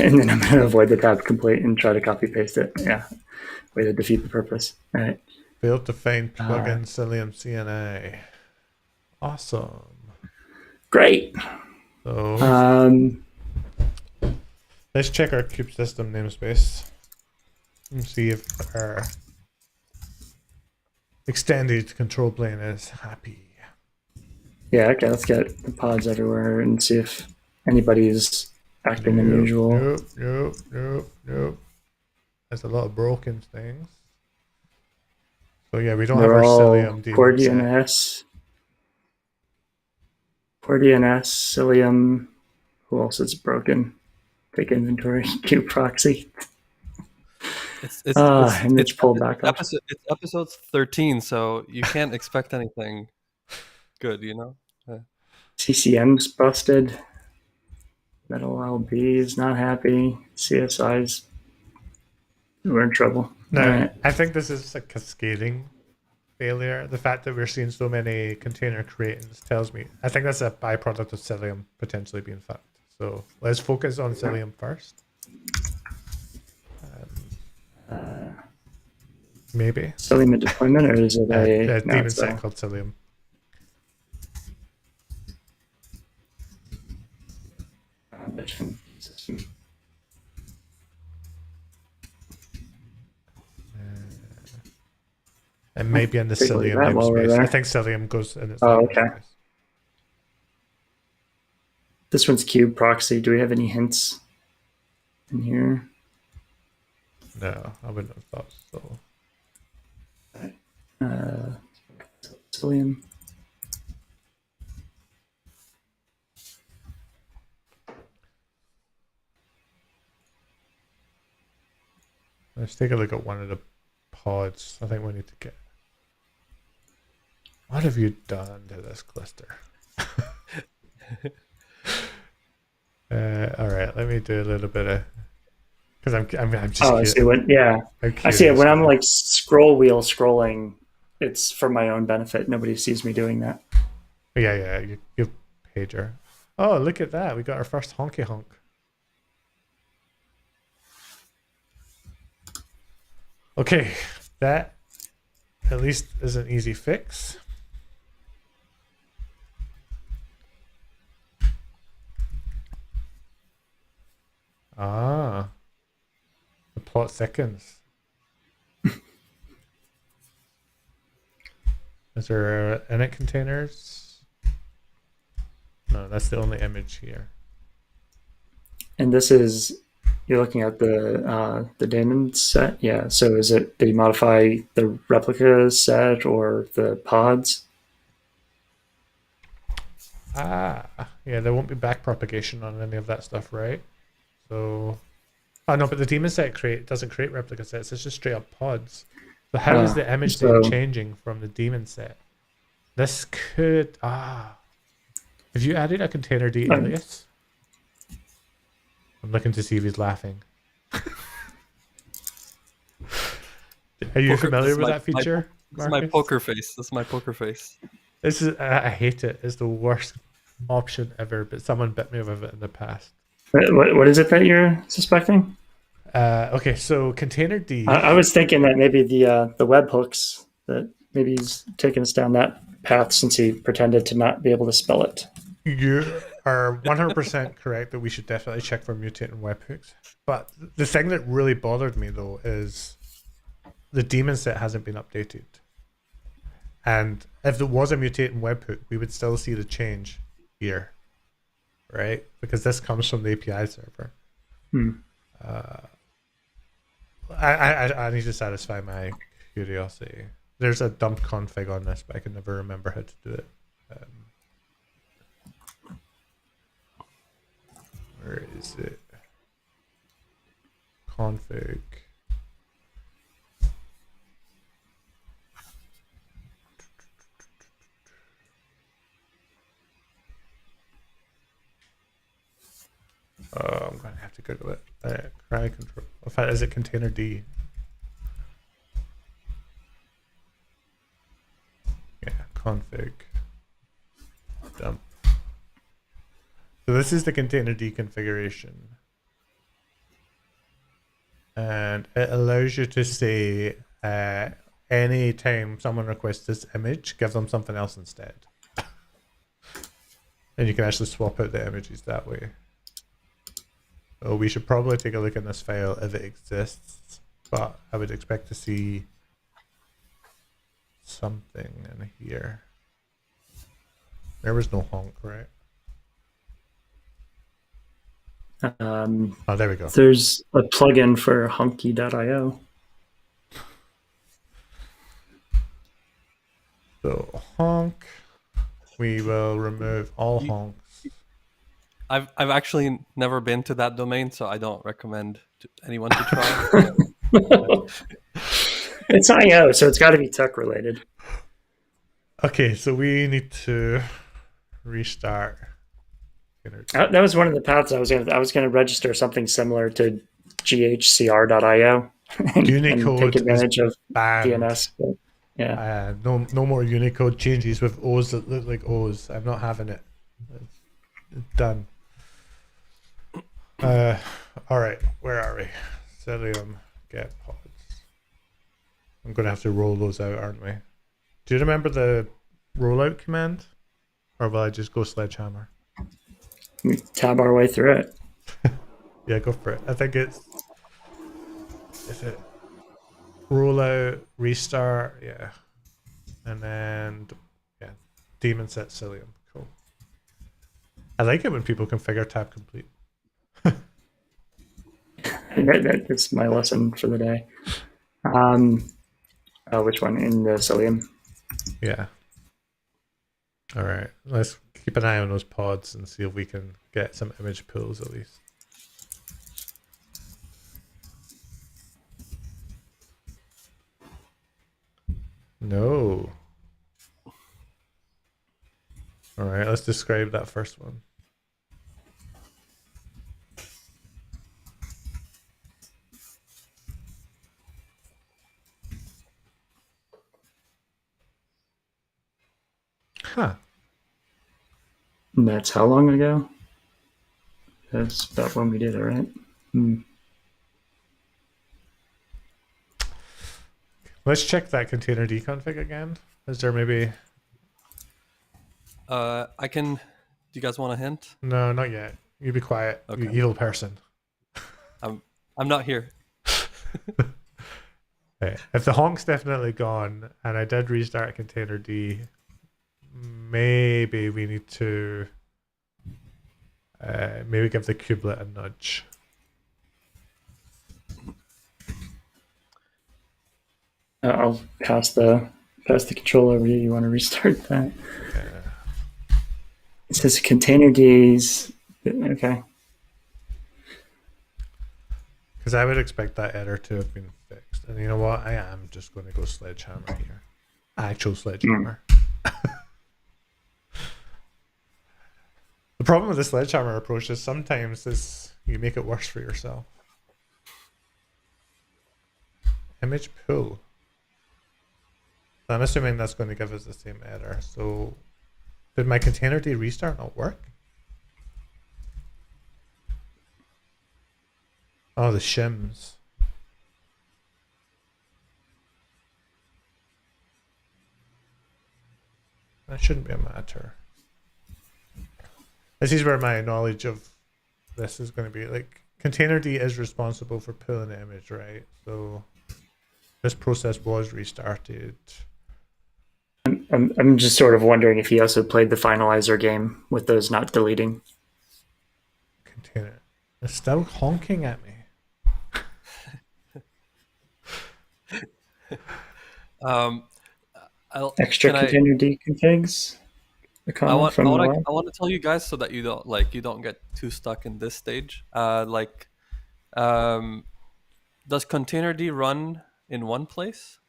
And then I'm going to avoid the tab complete and try to copy paste it. Yeah. Way to defeat the purpose. All right. Failed to find plugin Cilium CNA. Awesome. Great. So let's check our kube system namespace and see if our extended control plane is happy. Yeah, okay, let's get the pods everywhere and see if anybody's acting unusual. Nope. There's a lot of broken things. So yeah, we don't They're have our all Cilium core DNS. Core DNS, Cilium. Who else is broken? Take inventory. Kube proxy. It's pulled back up. It's episode 13, so you can't expect anything good, you know? CCM's busted. Metal LB is not happy. CSI's, we're in trouble. No, right. I think this is a cascading failure. The fact that we're seeing so many container creatings tells me, I think that's a byproduct of Cilium potentially being fucked. So let's focus on Cilium first. Maybe. Cilium in deployment, or is it a daemon set called Cilium? It may be in the Cilium namespace. I think Cilium goes in its okay. namespace. This one's kube proxy. Do we have any hints in here? No, I wouldn't have thought so. Cilium. Let's take a look at one of the pods. I think we need to get... What have you done to this cluster? All right, let me do a little bit of... Because I'm just... Oh, I see what... Yeah. I see it. When I'm like scroll wheel scrolling, it's for my own benefit. Nobody sees me doing that. Yeah, you pager. Oh, look at that. We got our first honky honk. Okay, that at least is an easy fix. Ah, the plot thickens. Is there init containers? No, that's the only image here. And this is, you're looking at the daemon set? Yeah, so is it, did you modify the replica set or the pods? Ah, yeah, there won't be back propagation on any of that stuff, right? So, oh no, but the daemon set doesn't create replica sets, it's just straight up pods. So how is the image then changing from the daemon set? This could, if you added a container D alias, I'm looking to see if he's laughing. Are you familiar with that feature? This is my poker face. This is my poker face. This is, I hate it. It's the worst option ever, but someone bit me with it in the past. What is it that you're suspecting? Okay, so container D. I was thinking that maybe the webhooks, that maybe he's taken us down that path since he pretended to not be able to spell it. You are 100% correct that we should definitely check for mutating webhooks. But the thing that really bothered me though is the daemon set hasn't been updated. And if there was a mutating webhook, we would still see the change here. right? Because this comes from the API server. I need to satisfy my curiosity. There's a dump config on this, but I can never remember how to do it. Where is it? Config. I'm going to have to Google it. Cry control. In fact, is it container D? Yeah, config. Dump. So this is the container D configuration. And it allows you to say anytime someone requests this image, give them something else instead. And you can actually swap out the images that way. So we should probably take a look in this file if it exists, but I would expect to see something in here. There was no honk, right? Oh, there we go. There's a plugin for honky.io. So honk, we will remove all honks. I've actually never been to that domain, so I don't recommend anyone to try. It's IO, so it's got to be tech related. Okay, so we need to restart. That was one of the paths I was going to register something similar to ghcr.io and take advantage of DNS. But, yeah. No more Unicode changes with O's that look like O's. I'm not having it. It's done. All right, where are we? Cilium get pods. I'm going to have to roll those out, aren't we? Do you remember the rollout command? Or will I just go sledgehammer? We tab our way through it. Yeah, go for it. I think is it rollout, restart, yeah. And then, yeah, daemon set Cilium. Cool. I like it when people configure tab complete. That's my lesson for the day. Which one? In the Cilium? Yeah. All right. Let's keep an eye on those pods and see if we can get some image pools at least. No. All right. Let's describe that first one. Huh. And that's how long ago? That's about when we did it, right? Let's check that container deconfig again. Is there maybe... I can... Do you guys want a hint? No, not yet. You be quiet, okay. You evil person. I'm not here. Okay. If the honk's definitely gone, and I did restart container D, maybe we need to maybe give the kubelet a nudge. I'll pass the control over to you. You want to restart that? It says container D's. Okay. Because I would expect that error to have been fixed. And you know what? I am just going to go sledgehammer here. Actual sledgehammer. The problem with the sledgehammer approach is sometimes you make it worse for yourself. Image pool. So I'm assuming that's going to give us the same error. So did my container D restart not work? Oh, the shims. That shouldn't be a matter. This is where my knowledge of this is going to be. Like, container D is responsible for pulling the image, right? So this process was restarted. I'm just sort of wondering if he also played the finalizer game with those not deleting. container. It's still honking at me. Um, Extra can I? container deconfigs. A I comment want. from I want. Noel. I want to tell you guys so that you don't get too stuck in this stage. Um, does containerd run in one place?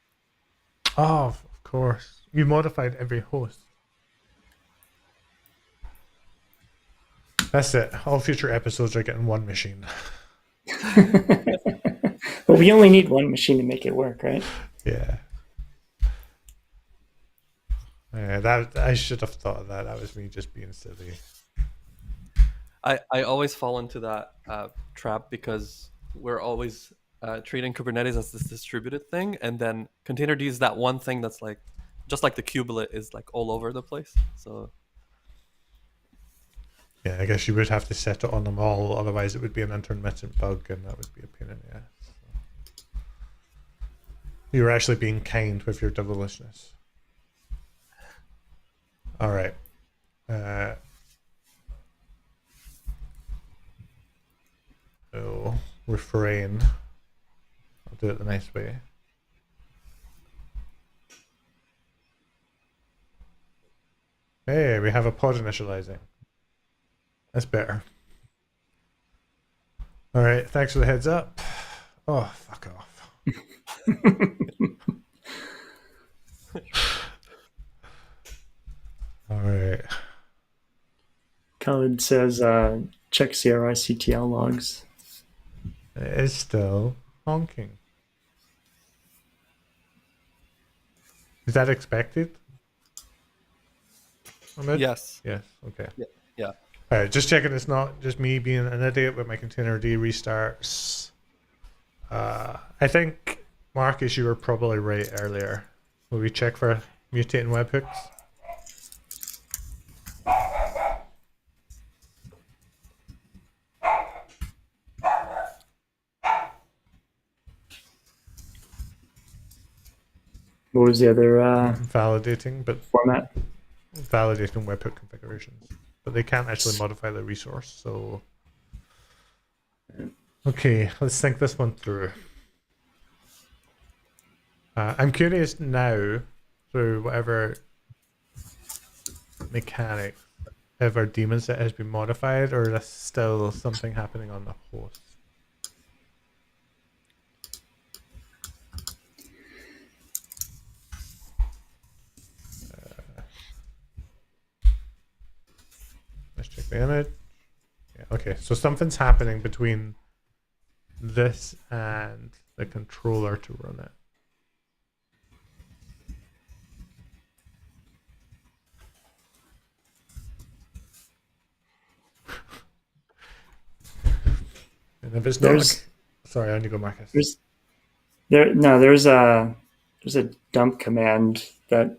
Oh, of course. You modified every host. That's it. All future episodes are getting one machine. But we only need one machine to make it work, right? Yeah. Yeah, that I should have thought of that. That was me just being silly. I always fall into that trap because we're always treating Kubernetes as this distributed thing, and then containerd is that one thing that's like, just like the kubelet is like all over the place. So Yeah, I guess you would have to set it on them all, otherwise it would be an intermittent bug, and that would be a pain in the ass. You were actually being kind with your devilishness. All right. So refrain. I'll do it the nice way. Hey, we have a pod initializing. That's better. All right, thanks for the heads up. Oh, fuck off. All right. Khaled says, check CRI CTL logs. It is still honking. Is that expected? Ahmed? yes, Yes, okay. yeah. All right, just checking it's not just me being an idiot with my containerd restarts. I think, Marcus, you were probably right earlier. Will we check for mutating webhooks? What was the other Validating, but format? validating webhook configurations. But they can't actually modify the resource, so... Okay, let's think this one through. I'm curious now, through whatever mechanic, if our daemon set has been modified, or is there still something happening on the host? Let's check the image. Yeah, okay, so something's happening between this and the controller to run it. And if it's not, sorry, I need to go, Marcus. There's a dump command that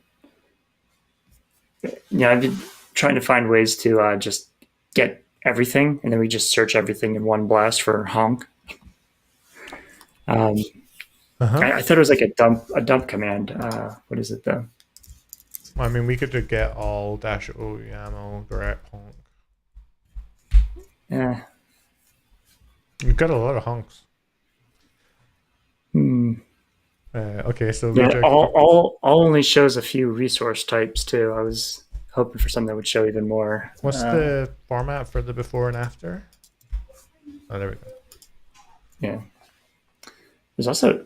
I've been trying to find ways to just get everything, and then we just search everything in one blast for honk. I thought it was like a dump command. What is it though? Well, I mean, we could get all -o YAML grep honk. Yeah. You've got a lot of honks. Okay, so all only shows a few resource types too. I was hoping for something that would show even more. What's the format for the before and after? Oh, there we go. Yeah. There's also,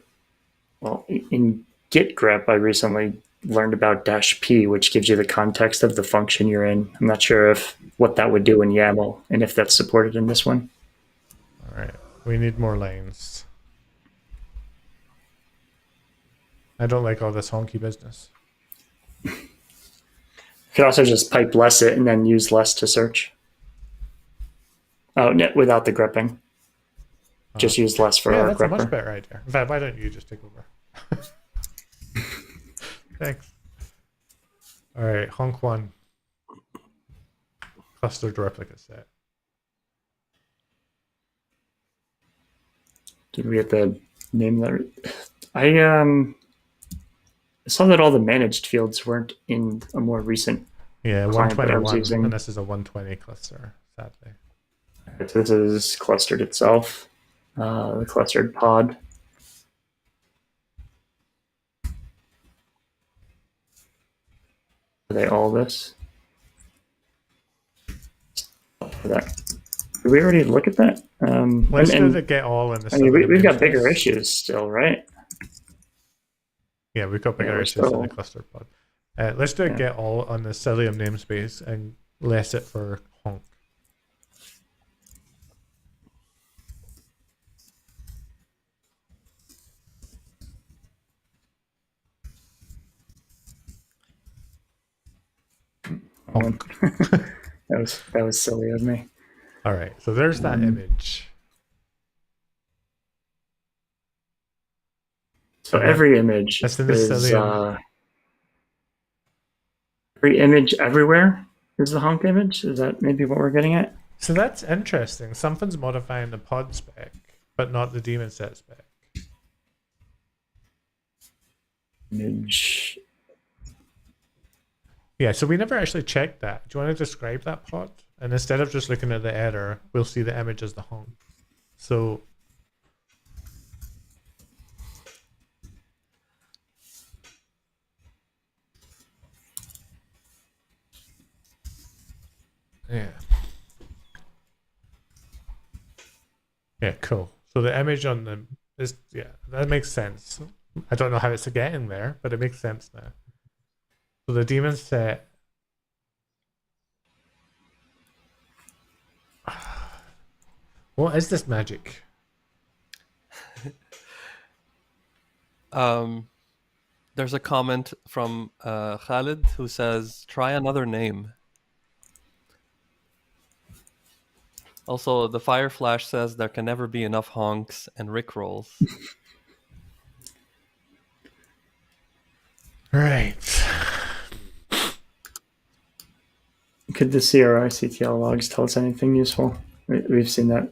well, in git grep, I recently learned about -p, which gives you the context of the function you're in. I'm not sure what that would do in YAML, and if that's supported in this one. All right, we need more lanes. I don't like all this honky business. You could also just pipe less it and then use less to search. Oh, no, without the grepping. Just use less for our that's grepper. a much better idea. In fact, why don't you just take over? Thanks. All right, honk one. Clustered replica set. Did we get the name that? I saw that all the managed fields weren't in a more recent. Yeah, client that I was 121, using. and this is a 120 cluster, sadly. So this is Klustered itself, the Klustered pod. Are they all this? Did we already look at that? Let's do the get all in the. I mean, we've got bigger issues still, right? Yeah, we've got bigger issues in the cluster pod. Let's do a get all on the Cilium namespace and less it for honk. Honk. that was silly of me. All right, so there's that image. So every image is every image everywhere is the honk image. Is that maybe what we're getting at? So that's interesting. Something's modifying the pod spec, but not the daemon set spec. Image. Yeah, so we never actually checked that. Do you want to describe that pod? And instead of just looking at the error, we'll see the image as the honk. So yeah. Yeah, cool. So the image on the is that makes sense. I don't know how it's getting there, but it makes sense now. So the daemon set. What is this magic? There's a comment from Khalid who says, "Try another name." Also, the Fire Flash says there can never be enough honks and rickrolls. Right. Could the CRI/CTL logs tell us anything useful? We've seen that.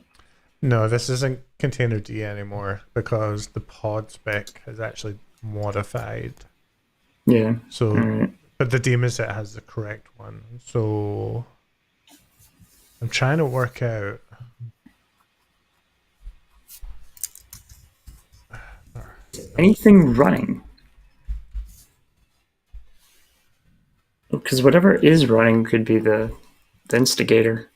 No, this isn't containerd anymore because the pod spec has actually modified. Yeah. So, but the daemon set has the correct one. So, I'm trying to work out. Anything running? Because whatever is running could be the instigator.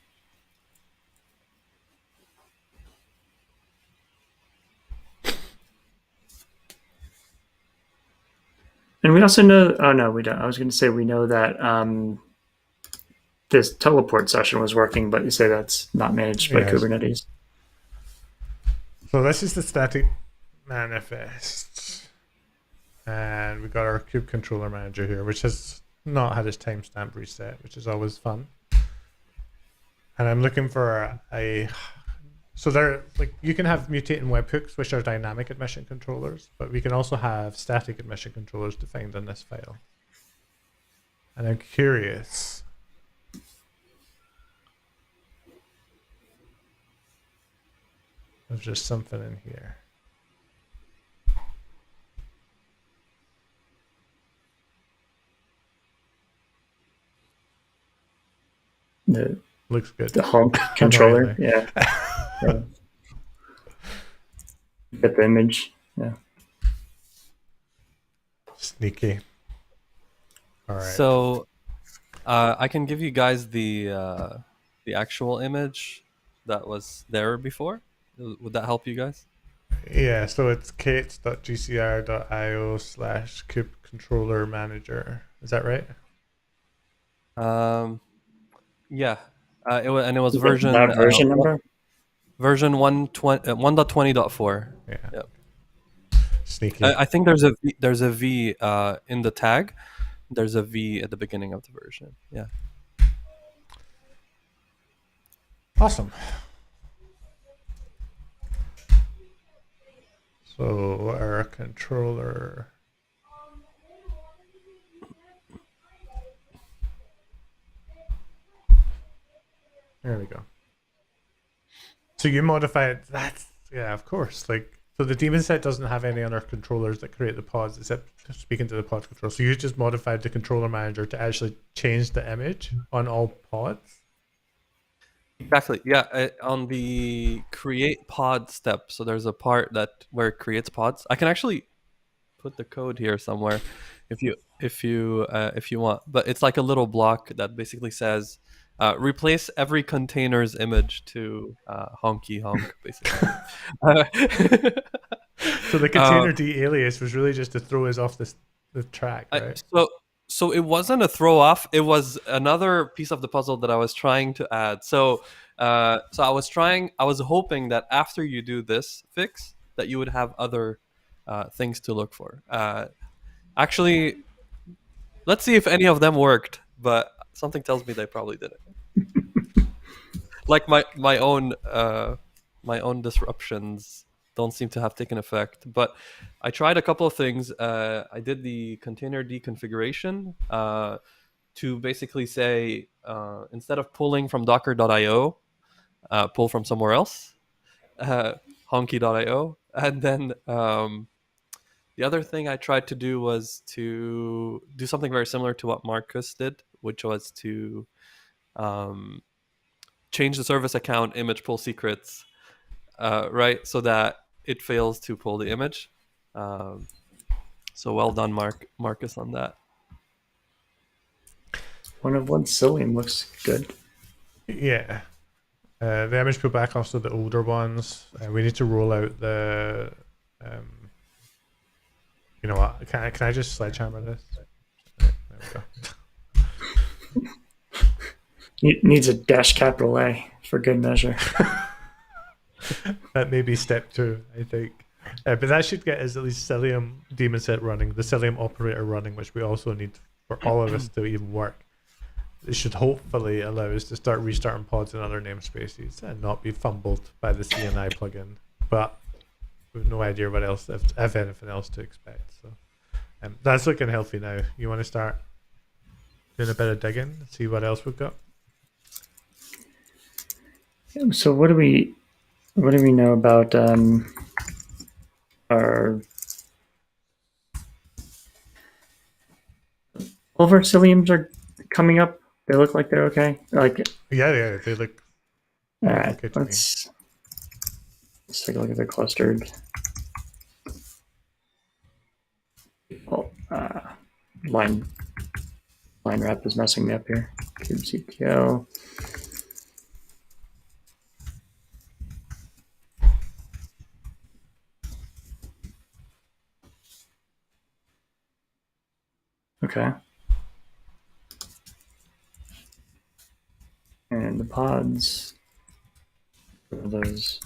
And we also know, oh no, we don't. I was going to say we know that this teleport session was working, but you say that's not managed by Kubernetes. So this is the static manifest. And we got our kube controller manager here, which has not had its timestamp reset, which is always fun. And I'm looking for so there, like, you can have mutating webhooks, which are dynamic admission controllers, but we can also have static admission controllers defined in this file. And I'm curious. There's just something in here. Looks good. The honk controller, yeah. Get the image, yeah. Sneaky. All right. So, I can give you guys the actual image that was there before. Would that help you guys? Yeah. So it's kate.gcr.io/kube controller manager. Is that right? Yeah. It was version number? Version 1.20.4. Yeah. Yep. Sneaky. I think there's a V in the tag. There's a V at the beginning of the version. Yeah. Awesome. So our controller. There we go. So you modify it. That's, yeah, of course. Like, so the daemon set doesn't have any other controllers that create the pods except speaking to the pod control. So you just modified the controller manager to actually change the image on all pods. Exactly. Yeah. On the create pod step, so there's a part where it creates pods. I can actually put the code here somewhere, if you want. But it's like a little block that basically says, replace every container's image to honky honk, basically. So the uh, container D alias was really just to throw us off the track, right? so it wasn't a throw off. It was another piece of the puzzle that I was trying to add. So I was hoping that after you do this fix, that you would have other things to look for. Actually, let's see if any of them worked. But something tells me they probably didn't. Like my own disruptions don't seem to have taken effect. But I tried a couple of things. I did the container deconfiguration to basically say, instead of pulling from docker.io, pull from somewhere else, uh, honky.io. And then the other thing I tried to do was to do something very similar to what Marques did, which was to um, change the service account image pull secrets, right, so that it fails to pull the image. So well done, Marques, on that. 1 of 1 Cilium looks good. Yeah. The image pullback, also the older ones. We need to roll out the. You know what? Can I just sledgehammer this? There we go. It needs a dash capital A for good measure. That may be step 2, I think. But that should get us at least Cilium daemon set running, the Cilium operator running, which we also need for all of us to even work. It should hopefully allow us to start restarting pods in other namespaces and not be fumbled by the CNI plugin. But we have no idea what else, if anything else, to expect. So that's looking healthy now. You want to start doing a bit of digging, see what else we've got? So what do we know about our all of our Ciliums are coming up? They look like they're okay. Like Yeah, they look. All right, okay to me. let's take a look at the clustered. Oh, line wrap is messing me up here. kubectl. Okay. And the pods. What are those?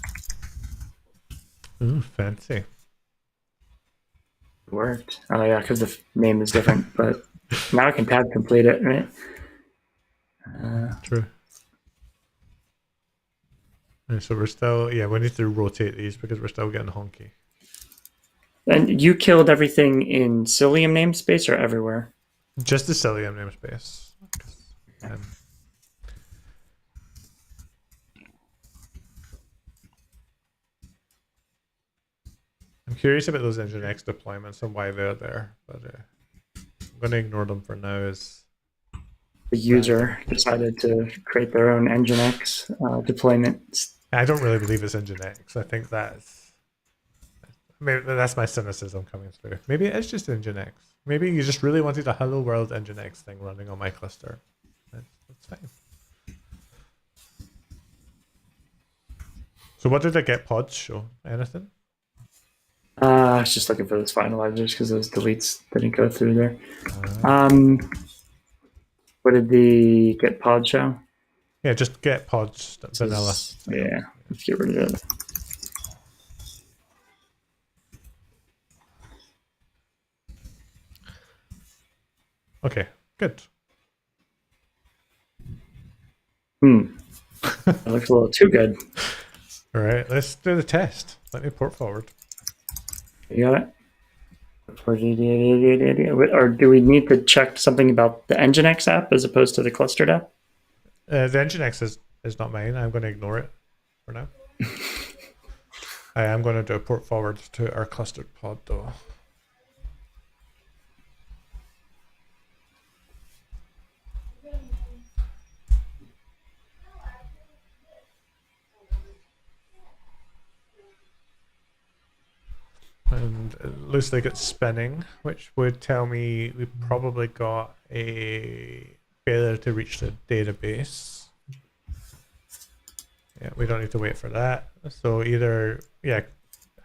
Ooh, fancy. Worked. Oh yeah, because the name is different. But now I can tab complete it, right? True. And so we're still, we need to rotate these because we're still getting honky. And you killed everything in Cilium namespace or everywhere? Just the Cilium namespace. I'm curious about those Nginx deployments and why they're there, but I'm going to ignore them for now. As the user decided to create their own Nginx deployment. I don't really believe it's Nginx. I think maybe that's my cynicism coming through. Maybe it is just Nginx. Maybe you just really wanted a Hello World Nginx thing running on my cluster. That's fine. So what did I get pods show? Anything? I was just looking for those finalizers because those deletes didn't go through there. What did the get pod show? Yeah, just get pods vanilla. Yeah, let's get rid of it. Okay, good. That looks a little too good. All right, let's do the test. Let me port forward. You got it? Or do we need to check something about the Nginx app as opposed to the clustered app? The Nginx is not mine. I'm going to ignore it for now. I am going to do a port forward to our clustered pod though. And it looks like it's spinning, which would tell me we probably got a failure to reach the database. Yeah, we don't need to wait for that. So either, yeah,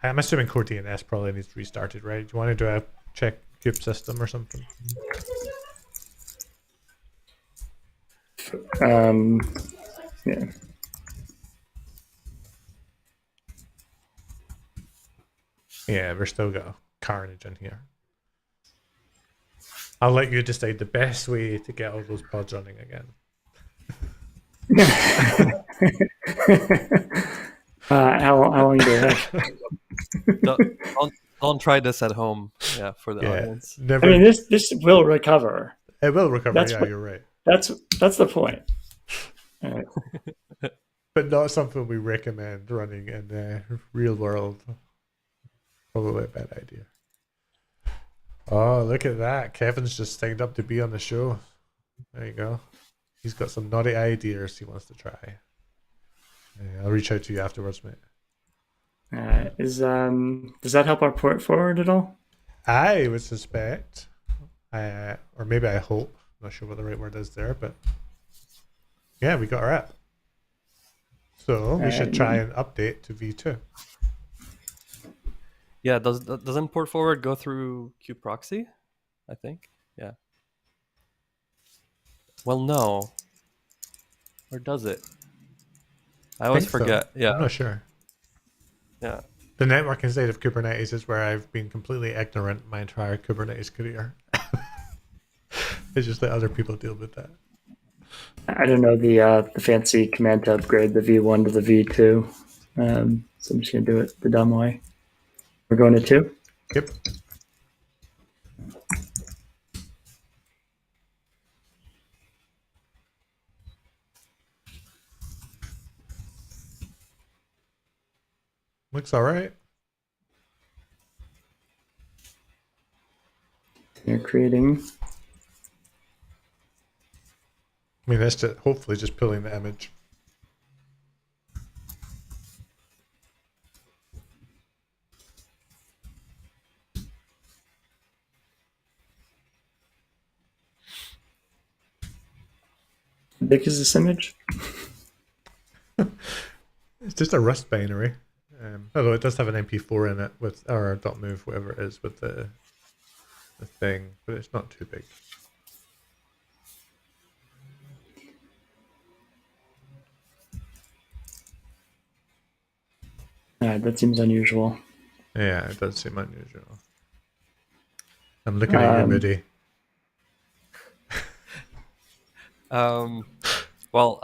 I'm assuming core DNS probably needs restarted, right? Do you want to do a check kube system or something? Yeah. Yeah, we're still got carnage in here. I'll let you decide the best way to get all those pods running again. How long do you have? Don't try this at home. Yeah, for the audience. Never, I mean, this will recover. it will recover. That's Yeah, what- you're right. That's the point. All right. But not something we recommend running in the real world. Probably a bad idea. Oh, look at that. Kevin's just signed up to be on the show. There you go. He's got some naughty ideas he wants to try. Yeah, I'll reach out to you afterwards, mate. Does that help our port forward at all? I would suspect, or maybe I hope, I'm not sure what the right word is there, but yeah, we got our app. So we should try and update to V2. Yeah, doesn't port forward go through kubeproxy? I think. Yeah. Well, no. Or does it? I always forget. So. Yeah. I'm not sure. Yeah. The networking side of Kubernetes is where I've been completely ignorant my entire Kubernetes career. It's just that other people deal with that. I don't know the fancy command to upgrade the V1 to the V2. So I'm just gonna do it the dumb way. We're going to 2? Yep. Looks all right. You're creating. I mean, that's just hopefully just pulling the image. How big is this image? It's just a Rust binary. Although it does have an MP4 in it with, or .move, whatever it is, with the thing, but it's not too big. That seems unusual. Yeah, it does seem unusual. I'm looking at you, Moody. Well,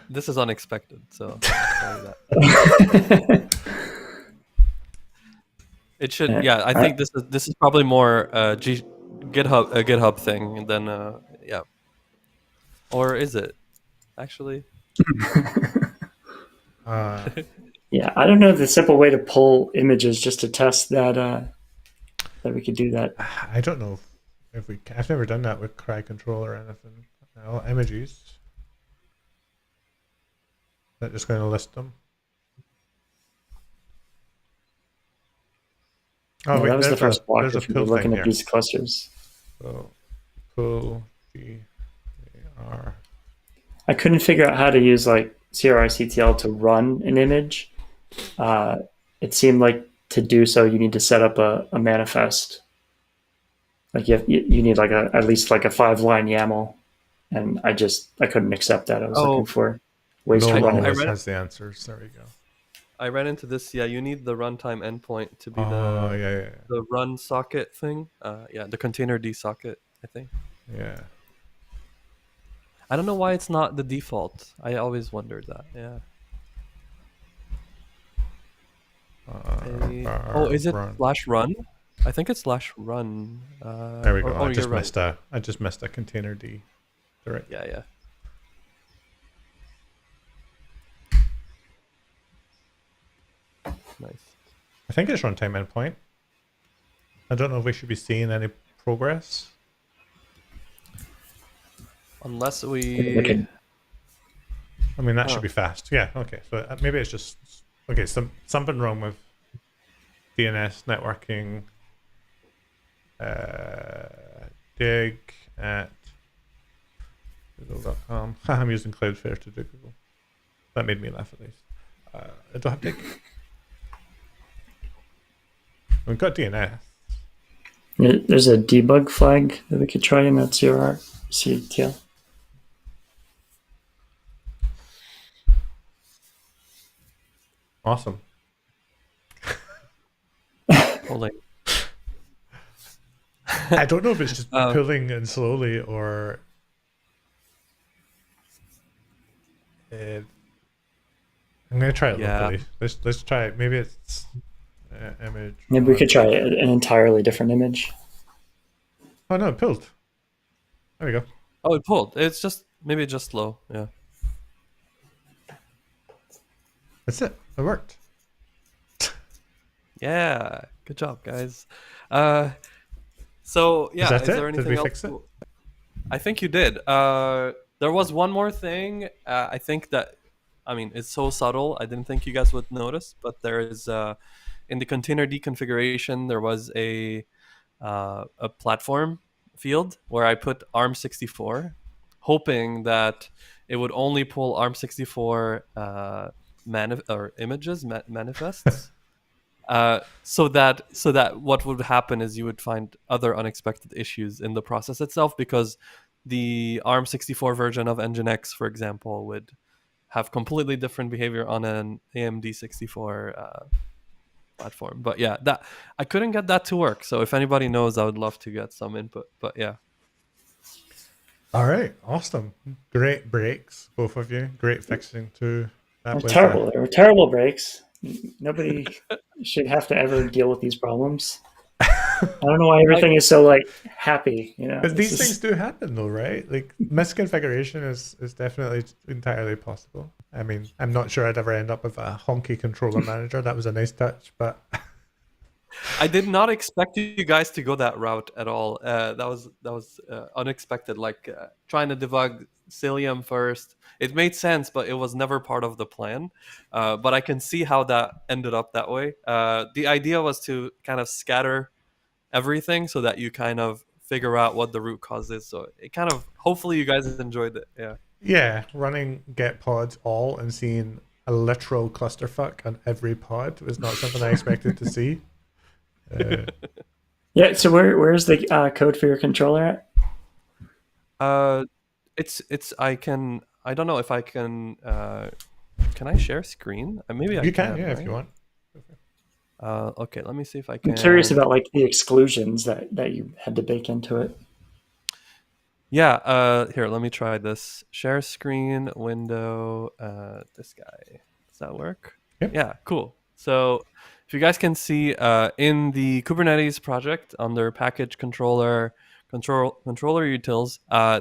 this is unexpected, so I'll tell you that. It should. Yeah, I think this is probably more a GitHub thing than yeah. Or is it actually? Yeah, I don't know the simple way to pull images just to test that that we could do that. I don't know if we. I've never done that with Cry Control or anything. No images. I'm just going to list them. Oh, wait, that was the first block there's a if you were pull looking thing at here. these clusters. So pull var. I couldn't figure out how to use like CRI/CTL to run an image. It seemed like to do so you need to set up a manifest. Like you need like at least like a 5-line YAML, and I couldn't accept that. I was looking for ways to No run one it. always has the answers. There we go. I ran into this. Yeah, you need the runtime endpoint to be yeah. the run socket thing. Yeah, the container D socket, I think. Yeah. I don't know why it's not the default. I always wondered that. Yeah. Oh, is it run. /run? I think it's /run. There we go. Oh, I just you're missed I just missed a container D. Right. Yeah. Nice. I think it's runtime endpoint. I don't know if we should be seeing any progress. Unless we. Okay. I mean, that should be fast. Yeah, okay. So maybe it's just... Okay, something wrong with DNS networking dig at google.com. I'm using Cloudflare to do Google. That made me laugh at least. I don't have dig. We've got DNS. There's a debug flag that we could try in that CTL. Awesome. Holding. I don't know if it's just pulling in slowly or I'm gonna try it locally. Let's try it. Maybe it's image. Maybe we could try an entirely different image. Oh no, it pulled. There we go. Oh, it pulled. It's just maybe just slow. Yeah. That's it. It worked. Yeah. Good job, guys. So yeah, Is is it? there anything Did we else? fix it? I think you did. There was one more thing. I think that, I mean, it's so subtle. I didn't think you guys would notice, but there is in the container deconfiguration there was a platform field where I put ARM64, hoping that it would only pull ARM64 images manifests. So that what would happen is you would find other unexpected issues in the process itself, because the ARM64 version of Nginx, for example, would have completely different behavior on an AMD 64 platform. But yeah, that I couldn't get that to work. So if anybody knows, I would love to get some input. But yeah. All right, awesome, great breaks, both of you. Great fixing too. They're terrible. They were terrible breaks. Nobody should have to ever deal with these problems. I don't know why everything is so like happy, you know. But these things do happen though, right? Like misconfiguration is definitely entirely possible. I mean, I'm not sure I'd ever end up with a honky controller manager. That was a nice touch, but I did not expect you guys to go that route at all. That was unexpected. Like trying to debug Cilium first. It made sense, but it was never part of the plan. But I can see how that ended up that way. The idea was to kind of scatter everything so that you kind of figure out what the root cause is. So it kind of, hopefully you guys enjoyed it. Yeah. Yeah, running get pods all and seeing a literal clusterfuck on every pod was not something I expected to see. Yeah. So where's the code for your controller at? I don't know if I can I share screen? Maybe you can, yeah, right? If you want. Okay, let me see if I can. I'm curious about like the exclusions that you had to bake into it. Yeah, here, let me try this. Share screen window, this guy. Does that work? Yep. Yeah, cool. So if you guys can see in the Kubernetes project under package controller utils,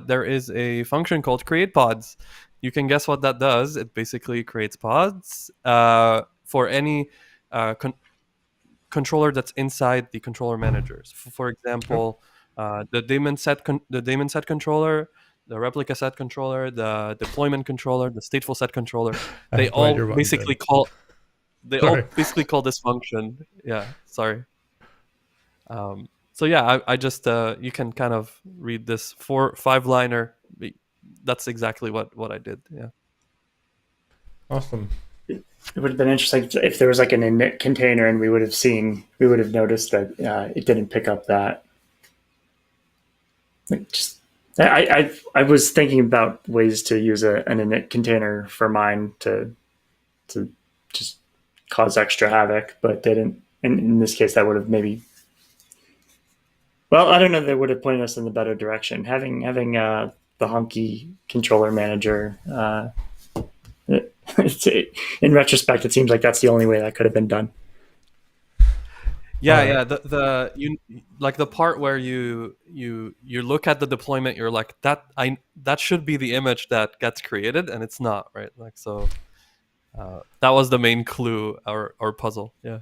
there is a function called create pods. You can guess what that does. It basically creates pods for any controller that's inside the controller managers. For example, the daemon set controller, the replica set controller, the deployment controller, the stateful set controller. They all basically call this function. Yeah, sorry. So yeah, I just you can kind of read this 4-5 liner. That's exactly what I did. Yeah. Awesome. It would have been interesting if there was like an init container and we would have noticed that it didn't pick up that. I was thinking about ways to use an init container for mine to just cause extra havoc, but didn't. And in this case, that would have maybe. Well, I don't know. That would have pointed us in the better direction. Having the honky controller manager. In retrospect, it seems like that's the only way that could have been done. Yeah. You like the part where you look at the deployment, you're like that should be the image that gets created, and it's not, right? Like so, that was the main clue or puzzle. Yeah.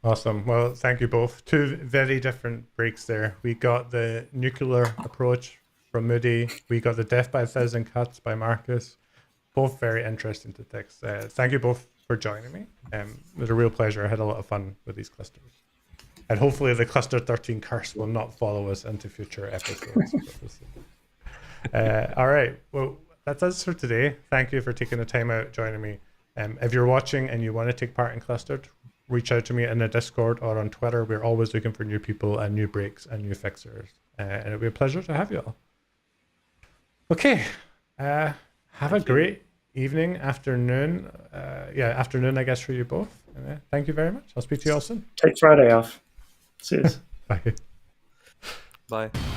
Awesome. Well, thank you both. Two very different breaks there. We got the nuclear approach from Moody. We got the death by 1,000 cuts by Marques. Both very interesting to text. Thank you both for joining me. It was a real pleasure. I had a lot of fun with these clusters. And hopefully the Cluster 13 curse will not follow us into future episodes. All right. Well, that's us for today. Thank you for taking the time out joining me. If you're watching and you want to take part in Clustered, reach out to me in the Discord or on Twitter. We're always looking for new people and new breaks and new fixers. And it'll be a pleasure to have you all. Okay. Have a great evening, afternoon. Afternoon, I guess, for you both. Thank you very much. I'll speak to you all soon. Take Friday off. See you. Bye. Bye.